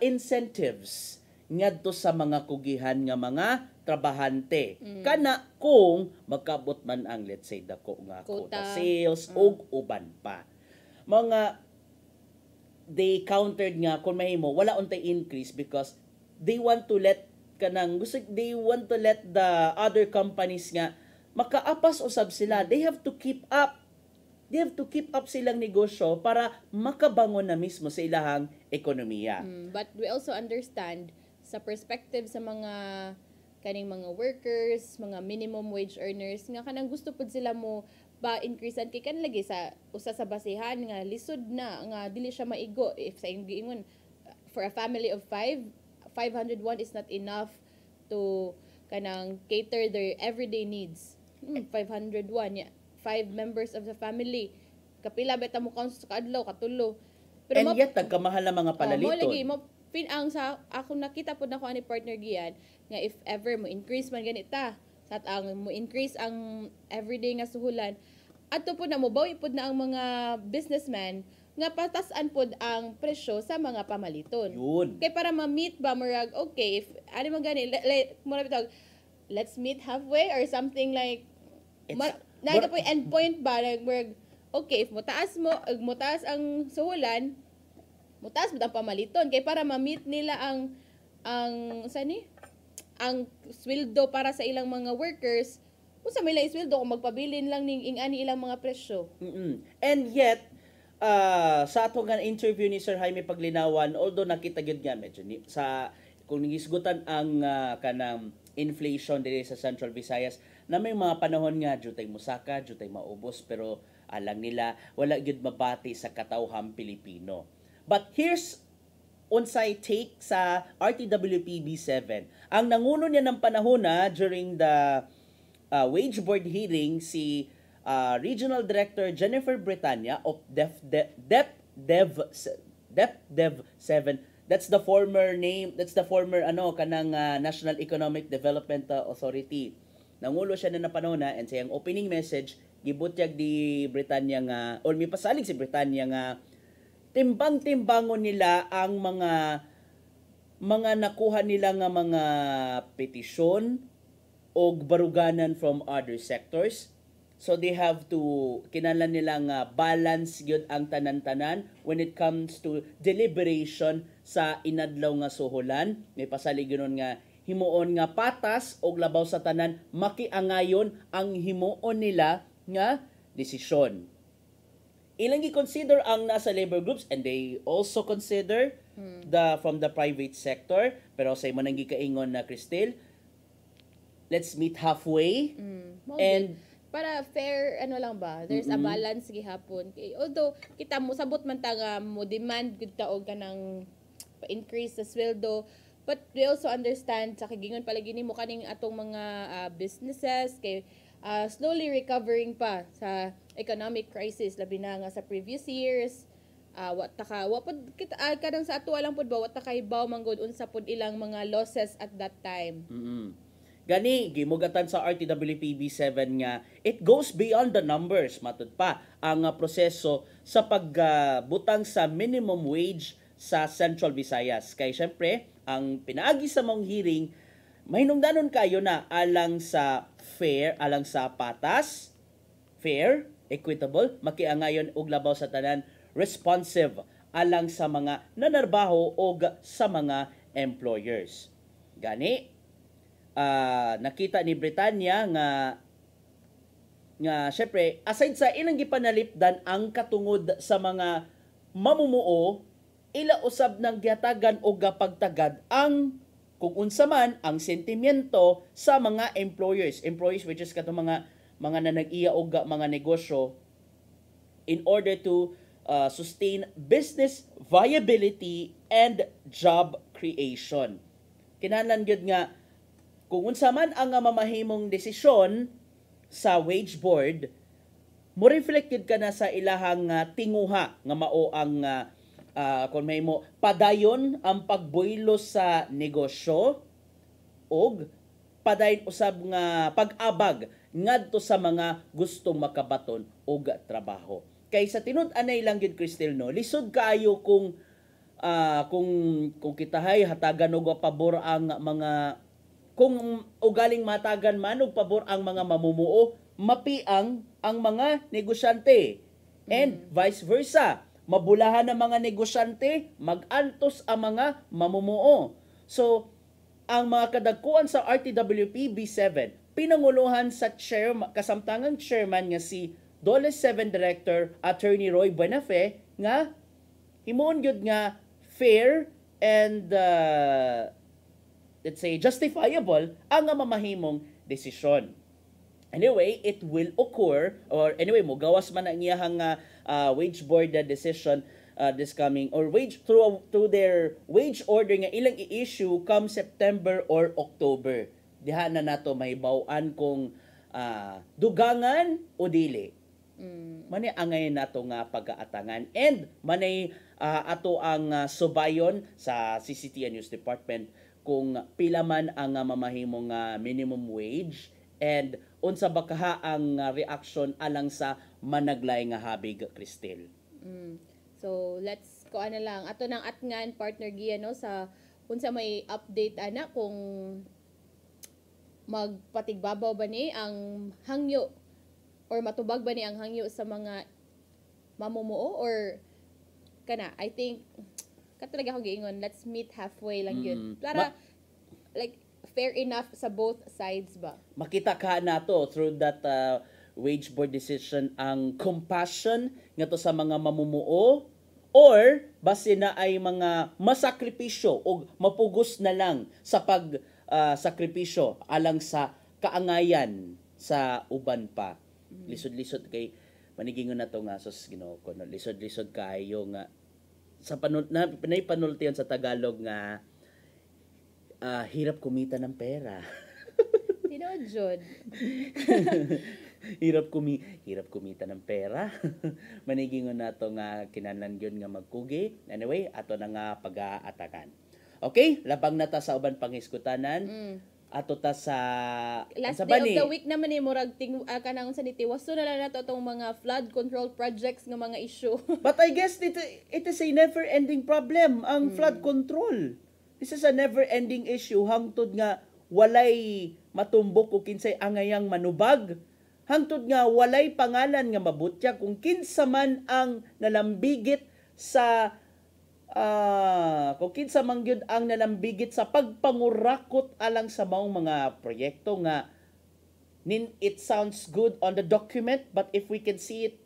S4: incentives ngadto sa mga kugihan nga mga trabahante. Kana kung magkabot man ang let's say dako nga quota sales ug uban pa. Mga they countered nga kung mahimo wala untay increase because they want to let the other companies nga makaapas usab sila. They have to keep up silang negosyo para makabangon na mismo sa ilahang ekonomiya.
S3: But we also understand sa perspective sa mga kaning mga workers, mga minimum wage earners nga kanang gusto pud sila mo ba increasean kay kan lagi sa usa sa basehan nga lisod na nga dili siya maigo if sa ingon for a family of 501 is not enough to kanang cater their everyday needs. 501 ya. 5 members of the family. Kapila beta mo count sa kadlaw katulo. Pero
S4: and yet nagkamahal na mga palaliton.
S3: Mo lagi mo ang sa ako nakita pud nako ani partner Gian nga if ever mo increase man ganita sa ang mo increase ang everyday nga suhulan adto pud na mo bawi pud na ang mga businessman nga patasan pud ang presyo sa mga pamaliton.
S4: Yun.
S3: Kay para ma-meet ba murag okay if ani man gani let's meet halfway or something like naga po endpoint ba murag okay if motaas ang suhulan mutaas mo ang pamaliton kay para ma-meet nila ang sweldo para sa ilang mga workers unsa may lang sweldo kung magpabilin lang ning ingani ilang mga presyo.
S4: And yet sa atong interview ni Sir Jaime Paglinawan, although nakita gyud nga medyo sa kung nigisgutan ang kanang inflation diri sa Central Visayas na may mga panahon nga jutay musaka, jutay maubos pero alang nila wala gyud mabati sa katawhang Pilipino. But here's unsay take sa RTWPB7. Ang nanguno niya ng panahon during the wage board hearing si Regional Director Jennifer Bretanya of DepDev7. That's the former kanang National Economic Development Authority. Nangulo siya na panahon and sa iyang opening message gibutyag di Bretanya nga or may pasalig si Bretanya nga timbang-timbangon nila ang mga nakuha nila nga mga petisyon o baruganan from other sectors. So they have to kinahanglan nila nga balance gyud ang tanan-tanan when it comes to deliberation sa inadlaw nga suhulan. May pasalig gyud nga himuon nga patas og labaw sa tanan makiangayon ang himuon nila nga desisyon. Ilang gi-consider ang nasa labor groups and they also consider from the private sector, pero sa imo nang gikaingon na Cristel, let's meet halfway and
S3: para fair lang ba, there's a balance gihapon. Although kita mo sabot man ta nga mo demand gud ta og kanang increase sa sweldo, but we also understand sa kagingon palagi nimo kaning atong mga businesses kay slowly recovering pa sa economic crisis labi na nga sa previous years. Kadang sa ato lang pud ba wat ta kay baw manggod unsa pud ilang mga losses at that time.
S4: Gani gimugatan sa RTWPB7 nga it goes beyond the numbers matud pa ang proseso sa pagbutang sa minimum wage sa Central Visayas. Kay syempre ang pinaagi sa mong hearing mahinungdanon kayo na alang sa fair, alang sa patas, fair, equitable, makiangayon og labaw sa tanan, responsive alang sa mga nanarbaho og sa mga employers. Gani nakita ni Bretanya nga syempre aside sa ilang gipanalipdan ang katungod sa mga mamumuo, ila usab nang gihatagan og pagtagad ang kung unsa man ang sentimiento sa mga employers which is katong mga nanag-iya og mga negosyo in order to sustain business viability and job creation. Kinahanglan gyud nga kung unsa man ang mamahimong desisyon sa wage board, mo reflected ka na sa ilahang tinguha nga mao ang kung may mo padayon ang pagbuylo sa negosyo og padayon usab nga pag-abag ngadto sa mga gustong makabaton og trabaho. Kay sa tinud-anay lang gid Cristel no, lisod kaayo kung kitahay hatagan og pabor ang mga kung ugaling matagan man og pabor ang mga mamumuo, mapiang ang mga negosyante. And vice versa, mabulahan ang mga negosyante, mag-antos ang mga mamumuo. So, ang mga kadagkuan sa RTWPB7, pinanguluhan sa kasamtangang chairman nga si Dole 7 Director Attorney Roy Buenafe nga himuon gyud nga fair and let's say justifiable ang mamahimong desisyon. Anyway, it will occur or anyway mo gawas man ang iyahang wage board decision this coming or wage through their wage order nga ilang i-issue come September or October. Diha na nato mahibaw-an kung dugangan o dili. Manay angay nato nga pag-aatangan and manay ato ang subayon sa CCTN News Department kung pila man ang mamahimong minimum wage and unsa ba kaha ang reaction alang sa managlay nga habig, Cristel.
S3: So let's ko na lang ato nang atngan partner Gia no sa unsa may update ana kung magpatigbabaw ba ni ang hangyo or matubag ba ni ang hangyo sa mga mamumuo or kana I think talaga ako giingon, let's meet halfway lang yun. Para, like, fair enough sa both sides ba?
S4: Makita ka nato through that wage board decision ang compassion nga to sa mga mamumuo or base na ay mga masakripisyo o mapugos na lang sa pagsakripisyo alang sa kaangayan sa uban pa. Lisod-lisod kay manigingon na to nga sos Ginoo ko no lisod-lisod kayo nga sa panultiyon sa Tagalog nga hirap kumita ng pera.
S3: Tinodjod.
S4: hirap kumita ng pera. Manigingon nato nga kinahanglan gyud nga magkugi. Anyway, ato na nga pag-aatakan. Okay, labang na ta sa uban pangiskutanan. Ato ta sa
S3: last
S4: sa
S3: day of the week naman ni murag kanang sa nitiwaso na lang nato tong mga flood control projects nga mga issue.
S4: But I guess it is a never-ending problem ang flood control. This is a never-ending issue hangtod nga walay matumbok o kinsay angayang manubag. Hangtod nga walay pangalan nga mabutya kung kinsa man ang nalambigit sa kung kinsa man gyud ang nalambigit sa pagpangurakot alang sa maong mga proyekto nga it sounds good on the document, but if we can see it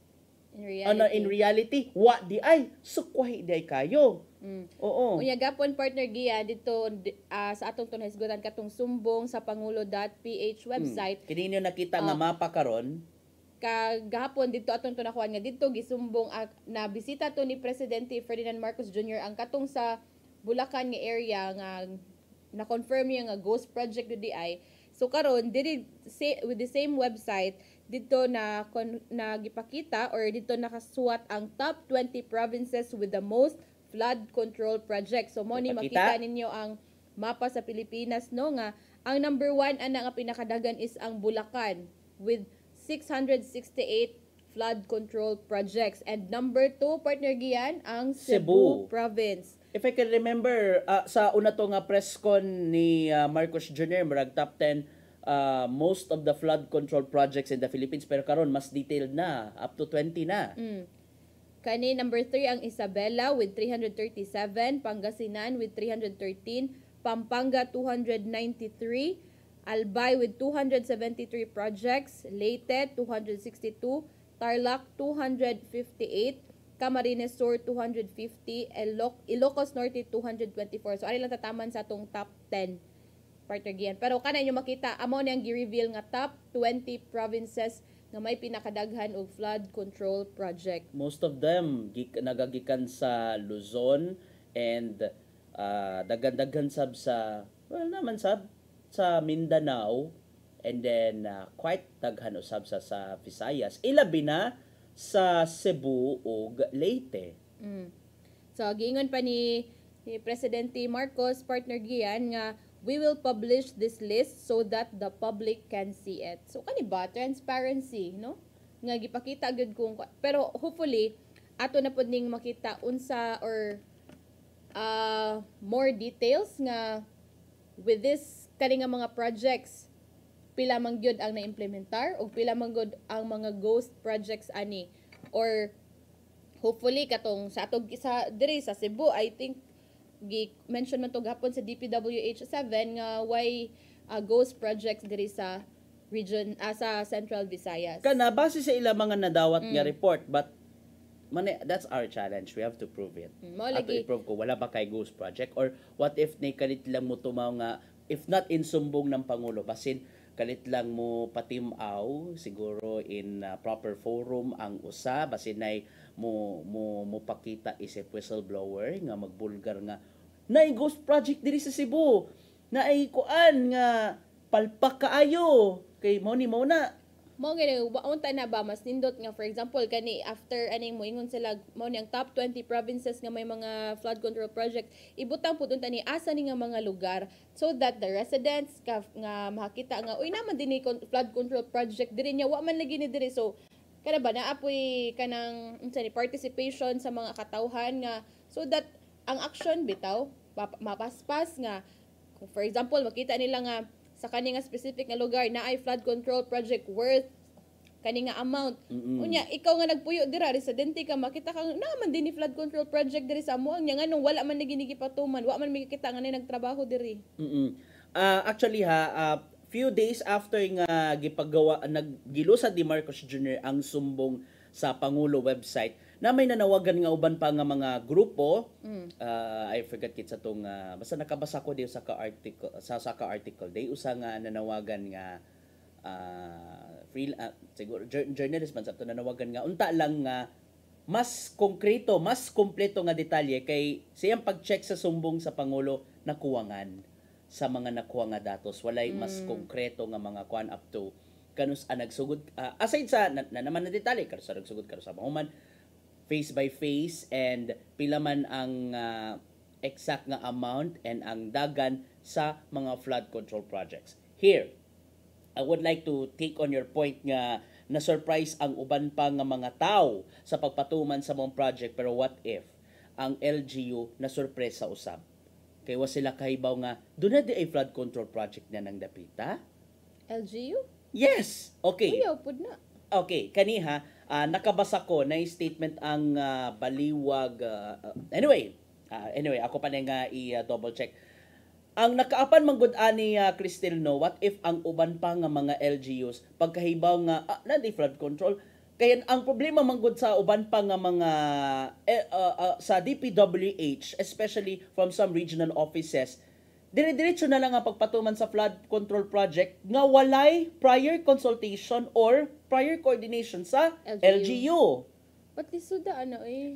S4: in reality, what di ay sukwahi di ay kayo. Oo.
S3: Unya gapon partner Gia dito sa atong tunhisgutan katong sumbong sa pangulo.ph website.
S4: Kininyo nakita nga mapa karon
S3: kagahapon dito atong tunakuan nga dito gisumbong na bisita to ni Presidente Ferdinand Marcos Jr. ang katong sa Bulacan nga area nga na-confirm yung nga ghost project do DI. So karon diri with the same website dito na gipakita or dito nakasuwat ang top 20 provinces with the most flood control project. So mo ni makita ninyo ang mapa sa Pilipinas no nga ang number 1 ana nga pinakadagan is ang Bulacan with 668 flood control projects. And number 2, partner Gian, ang Cebu province.
S4: If I can remember, sa una to nga press con ni Marcos Jr., marag top 10 most of the flood control projects in the Philippines. Pero karon mas detailed na, up to 20 na.
S3: Kani number 3 ang Isabela with 337, Pangasinan with 313, Pampanga 293, Albay with 273 projects, Leyte 262, Tarlac 258, Camarines Sur 250, Ilocos Norte 224. So ari lang tataman sa atong top 10 partner Gian. Pero kana nyo makita amo ni ang gi-reveal nga top 20 provinces nga may pinakadaghan og flood control project.
S4: Most of them nagagikan sa Luzon and daghan-daghan sab sa sa Mindanao, and then quite daghan usab sa Visayas, ilabi na sa Cebu ug Leyte.
S3: So giingon pa ni Presidente Marcos partner Gian nga we will publish this list so that the public can see it. So kani ba transparency no nga gipakita gyud kung pero hopefully ato na pud ning makita unsa or more details nga with this kani nga mga projects pila man gyud ang naimplementar o pila man gyud ang mga ghost projects ani or hopefully katong sa atong diri sa Cebu I think gi-mention man to gapon sa DPWH 7 nga why ghost projects diri sa region sa Central Visayas.
S4: Kana base sa ilang mga nadawat nga report, but that's our challenge. We have to prove it. Ato i-prove ko wala ba kay ghost project, or what if ni kalit lang mo tumaw nga if not in sumbong ng Pangulo, basin kalit lang mo patimaw siguro in proper forum ang usa, basin nay mo pakita is a whistleblower nga magbulgar nga naay ghost project diri sa Cebu, naay kuan nga palpak kaayo kay mo na
S3: mo gani unta na ba mas nindot nga for example kani after aning moingon sila mo ni ang top 20 provinces nga may mga flood control project ibutang pud unta ni asa ni nga mga lugar so that the residents nga makita nga uy naman dinhi flood control project diri nya wa man lagi ni diri. So kada ba naapoy kanang unsa ni participation sa mga katawhan nga so that ang action bitaw mapaspas nga for example makita nila nga sa kani nga specific nga lugar na ay flood control project worth kani nga amount. Unya ikaw nga nagpuyo dira residente ka makita kang naman din ni flood control project diri sa amo nya nganong wala man naginigi patuman wa man makikita nga nagtrabaho diri.
S4: Actually few days after nga gipagawa naggilusad ni Marcos Jr. ang sumbong sa Pangulo website na may nanawagan nga uban pa nga mga grupo. I forget kit sa tong basta nakabasa ko diyo sa article day usa nga nanawagan nga siguro journalist man sa to nanawagan nga unta lang nga mas konkreto, mas kompleto nga detalye kay siyang pag-check sa sumbong sa Pangulo nakuwangan sa mga nakuha nga datos. Walay mas konkreto nga mga kuan up to kanus nagsugod aside sa na naman na detalye kanus nagsugod kanus sa mahuman face by face and pila man ang exact nga amount and ang dagan sa mga flood control projects. Here, I would like to take on your point nga na-surprise ang uban pa nga mga tao sa pagpatuman sa mong project pero what if ang LGU na sorpresa usab? Kay wa sila kahibaw nga doon na di ay flood control project na nang dapita?
S3: LGU?
S4: Yes. Okay.
S3: Uyaw, pud na.
S4: Okay, kaniha nakabasa ko na statement ang baliwag anyway, ako pa na nga i-double check. Ang nakaapan manggod ani Cristel no, what if ang uban pa nga mga LGUs pagkahibaw nga na di flood control kaya ang problema manggod sa uban pa nga mga sa DPWH especially from some regional offices dire-diretso na lang ang pagpatuman sa flood control project nga walay prior consultation or prior coordination sa LGU.
S3: But lisod da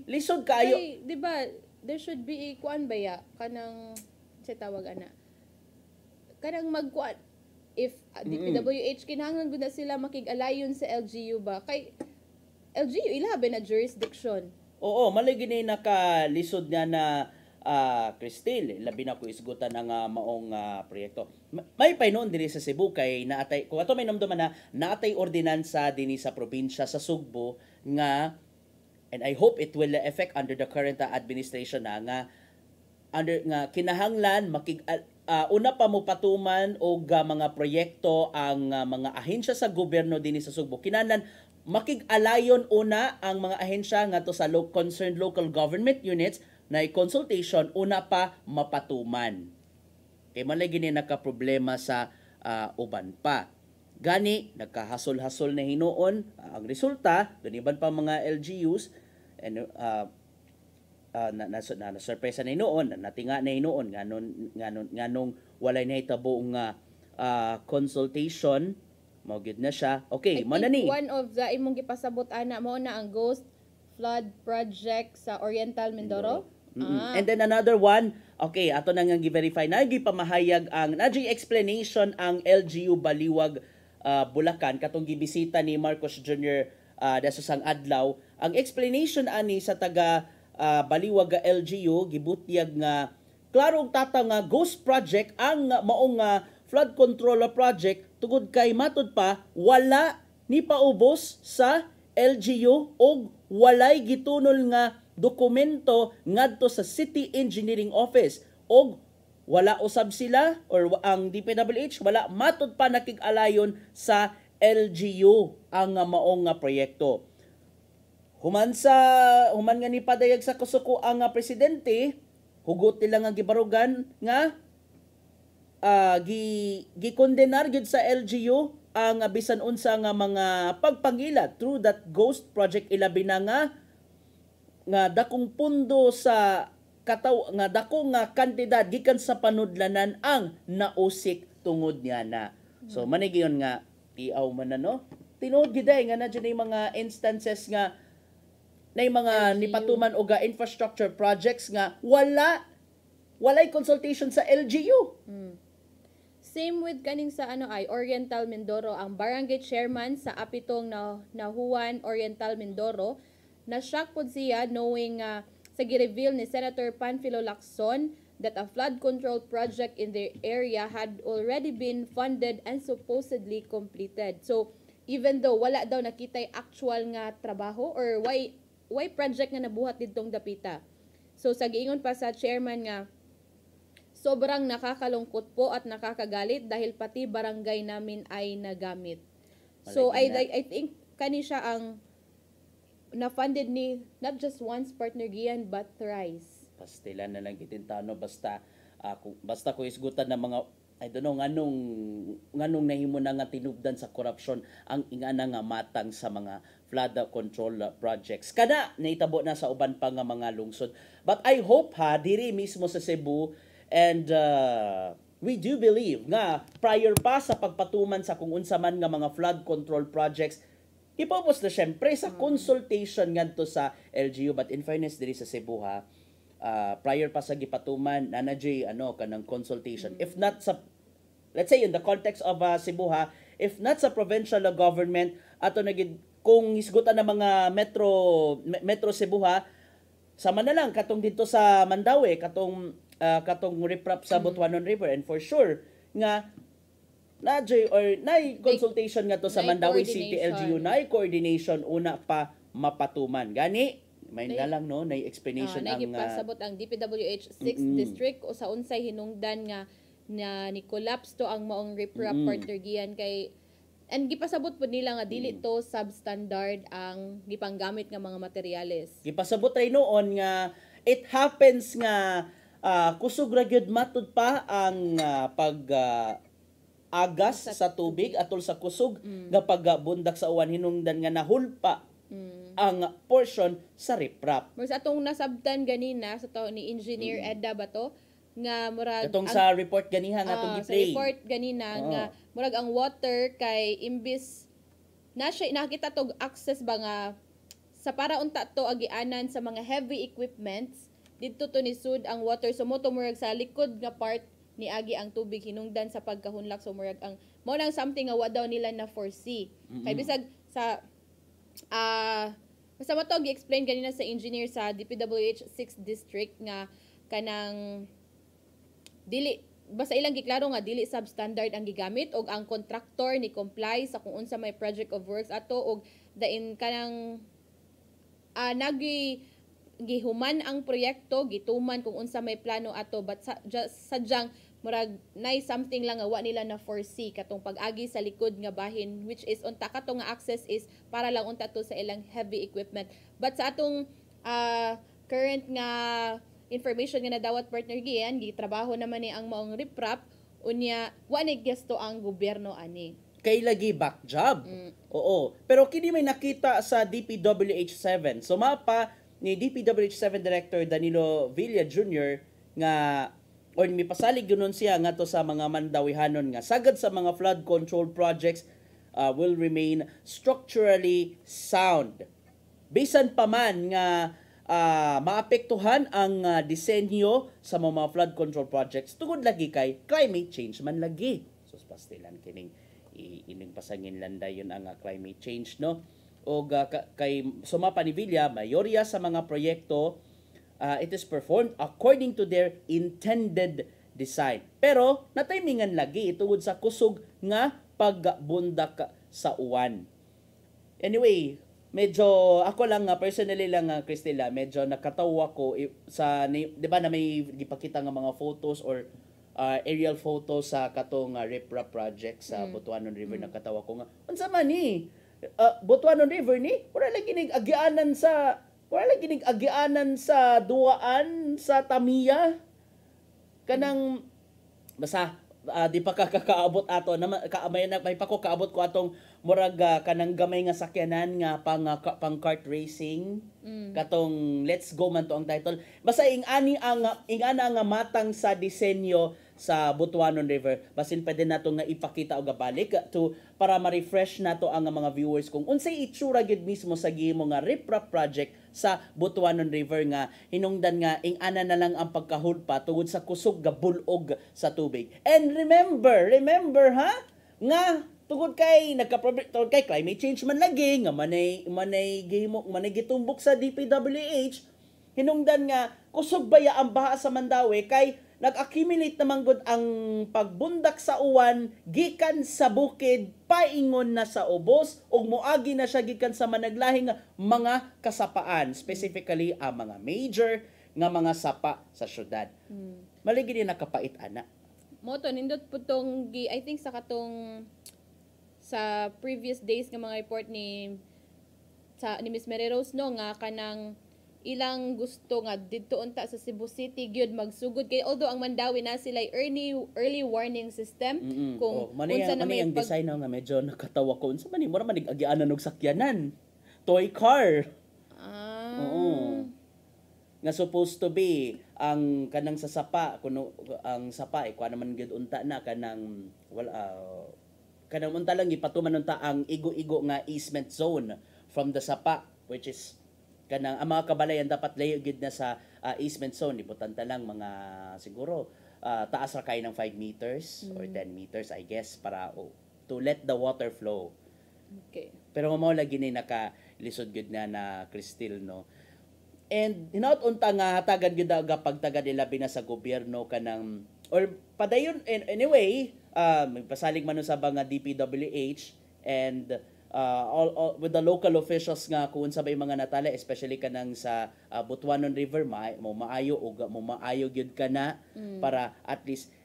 S4: Lisod kayo.
S3: Ay, di ba, there should be kuan baya kanang sa tawag ana. Kanang magkuan if DPWH kinahanglan gud na sila makig-alayon sa LGU ba kay LGU ilabi na jurisdiction.
S4: Oo, malay gini nakalisod nga na Cristel, labi na ko isgutan ang maong proyekto. May painon diri sa Cebu kay naatay kung ato may namdaman na naatay ordinansa dinhi sa probinsya sa Sugbo nga and I hope it will affect under the current administration nga kinahanglan una pa mo patuman og mga proyekto ang mga ahensya sa gobyerno dinhi sa Sugbo. Kinahanglan makig-alayon una ang mga ahensya ngadto sa concerned local government units na consultation una pa mapatuman. Kay man lagi ni naka-problema sa uban pa. Gani nagkahasol-hasol na hinuon ang resulta ganiban pa mga LGUs and na surprise na hinuon, natinga na hinuon nganong walay nahitabo nga consultation mao gid na siya. Okay, mo na ni.
S3: One of the imong gipasabot ana mao na ang ghost flood project sa Oriental Mindoro.
S4: And then another one, okay, ato na nga gi-verify na gipamahayag ang nadjay explanation ang LGU Baliwag Bulacan katong gibisita ni Marcos Jr. Daso sang adlaw. Ang explanation ani sa taga Baliwag LGU gibutyag nga klarong tata nga ghost project ang maong flood control project tungod kay matud pa wala ni paubos sa LGU og walay gitunol nga dokumento ngadto sa City Engineering Office og wala usab sila or ang DPWH wala matud pa nakig-alayon sa LGU ang maong proyekto. Human nga ni padayag sa kusuko ang presidente, hugot nila nga gibarugan nga gikondenar gyud sa LGU ang bisan unsa nga mga pagpangila through that ghost project ilabi na nga dakong pundo sa nga dakong kantidad gikan sa panudlanan ang nausik tungod niya na. So manigiyon nga tiaw man na no. Tinuod giday nga na dyan mga instances nga na mga nipatuman o infrastructure projects nga walay consultation sa LGU.
S3: Same with kaning sa Oriental Mindoro, ang barangay chairman sa apitong Nahuan Oriental Mindoro na-shock po siya knowing sa gi-reveal ni Senator Panfilo Lacson that a flood control project in their area had already been funded and supposedly completed. So even though wala daw nakitay actual nga trabaho or why project nga nabuhat didtong dapita. So sa giingon pa sa chairman nga sobrang nakakalungkot po at nakakagalit dahil pati barangay namin ay nagamit. So I think kani siya ang na-funded ni not just once partner Gian but thrice.
S4: Pastilan na lang kitintano basta ko isgutan ng mga I don't know nganong nahimo na nga tinubdan sa korupsyon ang ingana nga matang sa mga flood control projects. Kada naitabo na sa uban pa nga mga lungsod. But I hope diri mismo sa Cebu and we do believe nga prior pa sa pagpatuman sa kung unsa man nga mga flood control projects Ipopos na syempre sa consultation ngadto sa LGU, but in fairness diri sa Cebu ha, prior pa sa gipatuman nanajay kanang consultation. If not sa, let's say in the context of Cebu ha, if not sa provincial government ato nagid kung hisgutan ng mga Metro Cebu ha, sama na lang katong dito sa Mandaue, katong riprap sa Butuanon River, and for sure nga nay consultation nga to sa Mandaue City LGU, nay coordination una pa mapatuman gani may na lang no nay explanation ang
S3: pasabot ang DPWH 6th district o sa unsay hinungdan nga ni collapse to ang maong riprap partner giyan kay, and gipasabot po nila nga dili to substandard ang gipanggamit nga mga materyales.
S4: Gipasabot ay noon nga it happens nga kusog ra gyud matud pa ang agas sa tubig atol sa kusog nga pagbundak sa uwan, hinungdan nga nahulpa ang portion sa riprap.
S3: Mo sa atong nasabtan ganina sa to ni Engineer Edda ba to nga murag
S4: katong sa report ganiha nga atong
S3: sa
S4: gi-play.
S3: report ganina nga murag ang water kay imbis na siya nakita tog access ba nga sa para unta to agianan sa mga heavy equipments didto to ni sud ang water, so mo to murag sa likod nga part ni agi ang tubig hinungdan sa pagkahunlak, so murag ang mo nang something nga wa daw nila na foresee. Kay bisag sa basta mo to gi-explain ganina sa engineer sa DPWH 6th district nga kanang dili basta ilang giklaro nga dili substandard ang gigamit og ang contractor ni comply sa kung unsa may project of works ato og dain kanang gihuman ang proyekto, gituman kung unsa may plano ato, but sadyang murag nay something lang nga wa nila na foresee katong pag-agi sa likod nga bahin, which is unta kato nga access is para lang unta to sa ilang heavy equipment. But sa atong current nga information nga nadawat partner giyan, gitrabaho naman ni ang maong riprap unya wa ni gesto ang gobyerno ani.
S4: Kay lagi back job. Oo. Pero kini may nakita sa DPWH 7. So mapa ni DPWH 7 Director Danilo Villa Jr. nga or mi pasalig gyud siya ngadto sa mga Mandawihanon nga sagad sa mga flood control projects will remain structurally sound. Bisan pa man nga maapektuhan ang disenyo sa mga flood control projects tungod lagi kay climate change man lagi. So pastilan kining ining pasangin landay yun ang climate change no. O kay sumapa ni Villa, mayorya sa mga proyekto it is performed according to their intended design. Pero natimingan lagi tungod sa kusog nga pagbundak sa uwan. Anyway, medyo ako lang personally lang Cristela, medyo nakatawa ko sa 'di ba na may gipakita nga mga photos or aerial photos sa katong riprap project sa Butuanon River. Nakatawa ko nga unsa man ni Butuanon River ni wala lagi nig-agianan sa duaan sa Tamiya kanang basta di pa kakaabot ato na may pa ko kaabot ko atong murag kanang gamay nga sakyanan nga pang kart racing katong Let's Go man to ang title, basta ingana nga matang sa disenyo sa Butuanon River. Basin pa din nato nga ipakita og gabalik to para ma-refresh nato ang mga viewers kung unsay itsura gid mismo sa gihimo nga riprap project sa Butuanon River nga hinungdan nga ingana na lang ang pagkahulpa tungod sa kusog nga bulog sa tubig. And remember ha nga tungod kay climate change man lagi nga manay gitumbok sa DPWH, hinungdan nga kusog baya ang baha sa Mandaue kay nag-accumulate naman gud ang pagbundak sa uwan gikan sa bukid paingon na sa ubos ug moagi na siya gikan sa managlahing mga kasapaan, specifically ang mga major nga mga sapa sa syudad. Maligi din nakapait ana.
S3: Moto nindot putong I think sa katong sa previous days nga mga report ni Miss Mary Rose no nga kanang ilang gusto nga didto unta sa Cebu City gyud magsugod kay although ang Mandaue na sila early warning system kung unsa na may
S4: ang design nga medyo nakatawa ko unsa man mura man ig-agianan og sakyanan toy car nga supposed to be ang kanang sa sapa kuno ang sapa kuha naman gyud unta na kanang wala kanang unta lang gipatuman unta ang igo-igo nga easement zone from the sapa, which is kanang ang mga kabalayan dapat layo gid na sa easement zone. Importante lang mga siguro taas ra kay ng 5 meters or 10 meters I guess para to let the water flow.
S3: Okay.
S4: Pero mao lagi ni naka-lisod gud na Cristil, no. And hinaut unta nga hatagan gyud aga pagtagad nila bina sa gobyerno kanang or padayon anyway magpasalig man sa mga DPWH and all with the local officials nga kung sa bay mga natala, especially kanang sa Butuanon River, maayo gyud kana para at least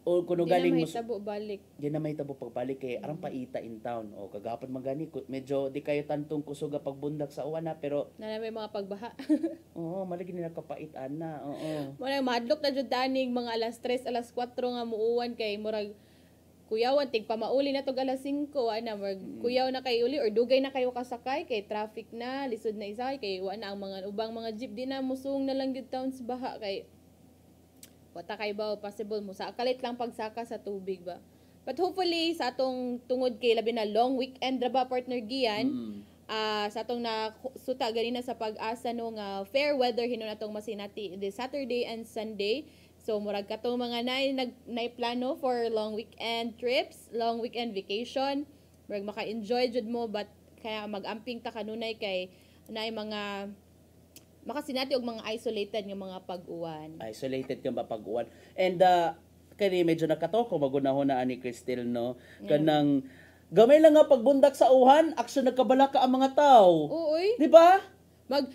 S4: o kuno galing
S3: mo tabo balik.
S4: Di na may tabo pagbalik kay arang paita in town o kagapon magani medyo di kayo tantong kusuga pagbundak sa uwan pero
S3: na may mga pagbaha.
S4: Oo, malagi nila kapait ana. Oo.
S3: Murag madlok na jud daning mga alas 3, alas 4 nga muuwan kay murag kuyawan tig pamauli na tog alas 5 ana murag kuyaw na kay uli or dugay na kayo kasakay kay traffic na lisod na isakay kay wa na ang mga ubang mga jeep di na musung na lang gyud town sa baha kay wata kay ba possible mo sa kalit lang pagsaka sa tubig ba. But hopefully sa atong tungod kay labi na long weekend ra ba partner Gian, sa atong nasuta ganina sa pag-asa no nga fair weather hinon atong masinati this Saturday and Sunday. So murag katong mga nay plano for long weekend trips, long weekend vacation, murag maka-enjoy jud mo but kaya mag-amping ta kanunay kay nay mga makasinati og mga isolated nga mga pag-uwan.
S4: Isolated nga pag-uwan. And kani medyo nakatoko magunahon na ani Cristil, no. Kanang gamay lang nga pagbundak sa uhan, aksyon nagkabalaka ang mga tao.
S3: Uy.
S4: Di ba?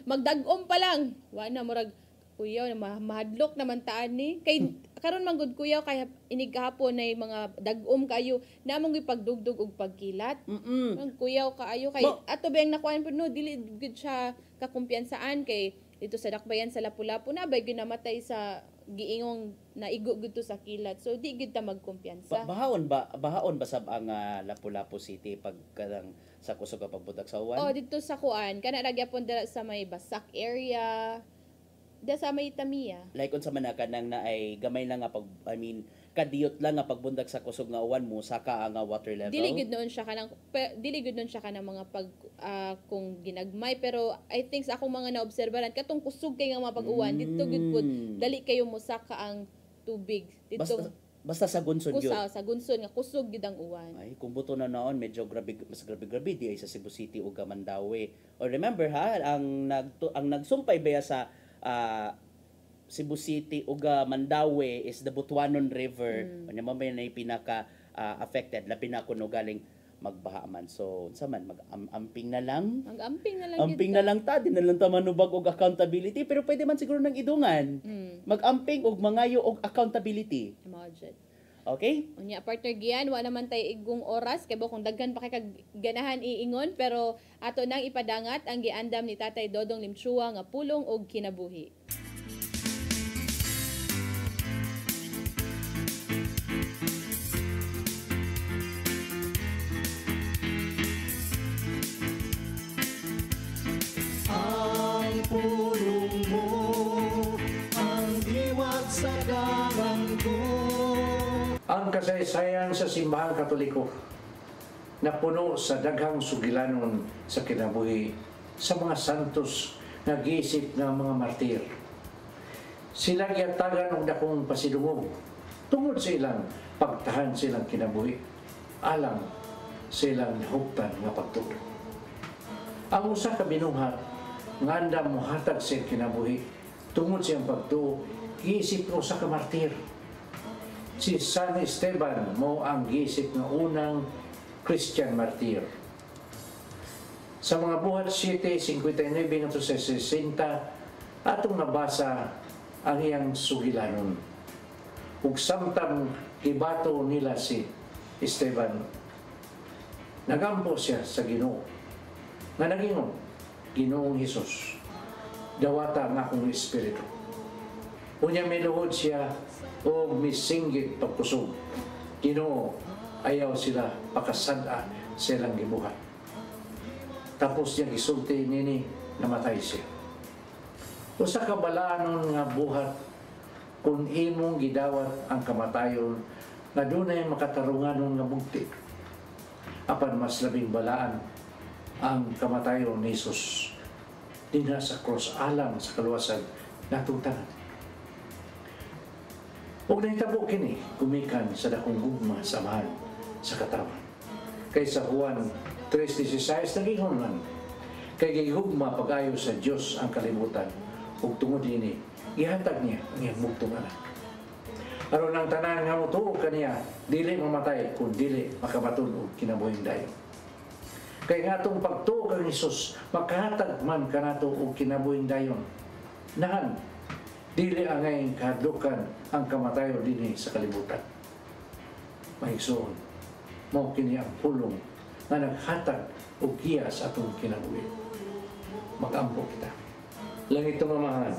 S3: Magdag-om pa lang. Wa na murag kuyaw na mahadlok naman taan ni. Kay karon man gud kuyaw kay inig kahapon na mga dag-om kayo namong gipagdugdug og pagkilat. Ang kuyaw kaayo kay ato bang nakuan no dili gud siya kakumpiyansaan kay dito sa dakbayan sa Lapu-Lapu na bay ginamatay sa giingong naigo gud to sa kilat. So di gid ta magkumpiyansa.
S4: Bahaon ba sab ang Lapu-Lapu City pag kadang sa kusog ka pagbudak sa uwan?
S3: Oh, dito sa kuan kana ra gyapon dira sa may Basak area. Da sa may Tamiya.
S4: Like unsa man kanang na ay gamay lang nga kadiyot lang nga pagbundak sa kusog nga uwan mo saka ang water level.
S3: Dili gud noon siya kanang mga pag kung ginagmay pero I think sa akong mga naobserbahan katong kusog kay nga mga pag-uwan dito gud pud dali kayo mo saka ang tubig dito.
S4: Basta sa gunsod yun.
S3: Sa gunsod nga kusog gid ang uwan.
S4: Ay kung buto na noon medyo grabe di ay sa Cebu City ug Mandaue. Or remember ang nagsumpay ba sa Cebu City ug Mandaue is the Butuanon River. Nya mamay na pinaka affected labi na kuno galing magbaha man. So unsa man mag-amping na lang. Amping na lang ta, di na lang ta manubag og accountability pero pwede man siguro nang idungan. Mag-amping og mangayo og accountability.
S3: Imagine.
S4: Okay?
S3: Unya partner Gian, wa naman tay igong oras kay kung daghan pa kay ganahan iingon pero ato nang ipadangat ang giandam ni Tatay Dodong Limchua nga pulong og kinabuhi.
S2: Ang pulong mo ang diwag sa ko.
S21: Ang kasaysayan sa Simbahang Katoliko na puno sa daghang sugilanon sa kinabuhi sa mga santos nga giisip nga mga martir. Sila gyatagan og dakong pasidungog tungod sa ilang pagtahan silang kinabuhi alang sa ilang nahuptan nga pagtuo. Ang usa ka binuhat nga andam mohatag sa kinabuhi tungod sa iyang pagtuo giisip usa ka martir. Si San Esteban mo ang gisip ng unang Christian martir. Sa mga buhat 7:59 sa 60, atong nabasa ang iyang sugilanon. Ug samtang gibato nila si Esteban, nagampo siya sa Ginoo. Nga nagingon, Ginoong Hesus, dawata ang akong espiritu. Unya miluhod siya o misinggit pagkusog. Ginoo, ayaw sila pakasada sa ilang gibuhat. Tapos niya gisulti nini, namatay siya. O sa kabalaanon nga buhat, kung imong gidawat ang kamatayon, na dunay makatarunganon nga bugti. apan mas labing balaan ang kamatayon ni Jesus dinha sa cross alang sa kaluwasan natong tanan. Ug nahitabo kini gumikan sa dakong gugma samahan sa katawan. Kay sa Juan 3:16 nagingon man, kay gihugma pag-ayo sa Dios ang kalibutan ug tungod ini gihatag niya ang iyang bugtong anak. Aron ang tanan nga motuo kaniya dili mamatay kun dili makabaton og kinabuhing dayon. Kay nga itong pagtuo kang Isus, makahatag man ka na ito o kinabuhing dayon. Nahan, dili angay kahadlukan ang kamatayo din sa kalibutan. Mahigsoon, mao kini ang pulong na naghatag o giya sa atong kinabuhi. Mag-ampo kita. Langit mamahan,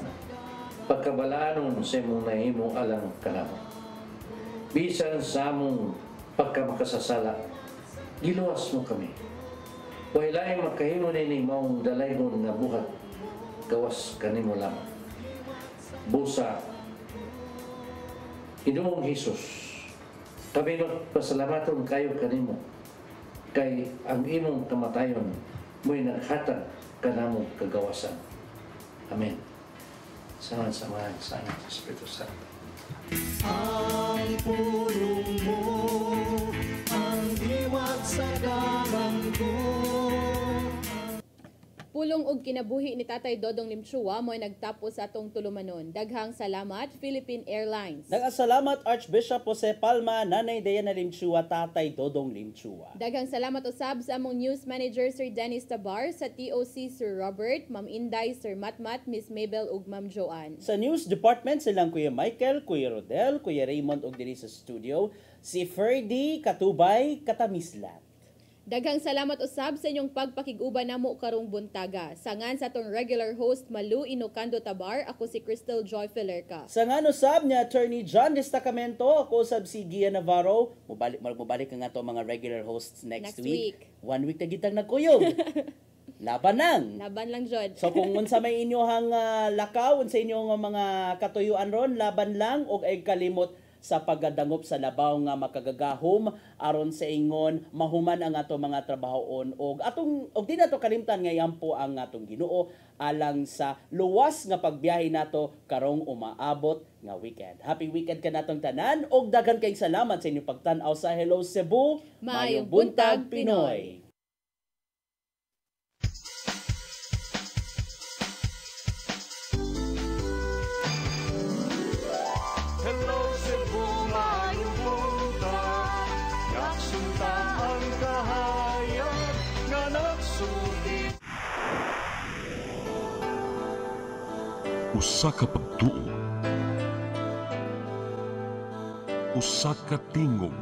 S21: pagkabalaanon sa imong nahimo alang kanamo. Bisan sa among pagkamakasasala, giluwas mo kami. Wailay makahimo nini maong dalaygon nga buhat, gawas kanimo lamang. Busa, Ginoong Hesus, kami magpasalamaton kayo kanimo, kay ang imong kamatayon mo'y naghatag kanamong kagawasan. Amen. Samahan sa anak sa Espiritu Santo.
S2: Ang pulong mo, ang diwag sa ko.
S3: Pulong og kinabuhi ni Tatay Dodong Limchua mo nagtapos sa atong tulumanon. Daghang salamat Philippine Airlines.
S4: Daghang Archbishop Jose Palma, Nanay Diana Limchua, Tatay Dodong Limchua.
S3: Daghang salamat usab sa among news manager Sir Dennis Tabar, sa TOC Sir Robert, Ma'am Inday, Sir Matmat, Miss Mabel ug Ma'am Joanne.
S4: Sa news department silang Kuya Michael, Kuya Rodel, Kuya Raymond og diri sa studio, si Ferdy Katubay Katamislat.
S3: Daghang salamat usab sa inyong pagpakig-uban namo karong buntaga. Sangan sa atong regular host Malu Inocando Tabar, ako si Crystal Joy Felerca.
S4: Sangan usab niya Attorney John Destacamento, ako usab si Gia Navarro. Mubalik nga to mga regular hosts next week. 1 week na gitang nagkuyog. Laban lang
S3: Jod.
S4: So kung unsa may inyohang lakaw, unsa inyong mga katuyuan ron, laban lang og ay kalimot sa pagdangop sa labaw nga makagagahom aron sa ingon mahuman ang ato mga trabahoon og di nato kalimtan nga yampo ang atong Ginoo alang sa luwas nga pagbiyahe nato karong umaabot nga weekend. Happy weekend ka natong tanan og daghan kay salamat sa inyong pagtan-aw sa Hello Cebu,
S3: Maayong Buntag Pinoy.
S7: Usa ka pagtuo, usa ka tingog,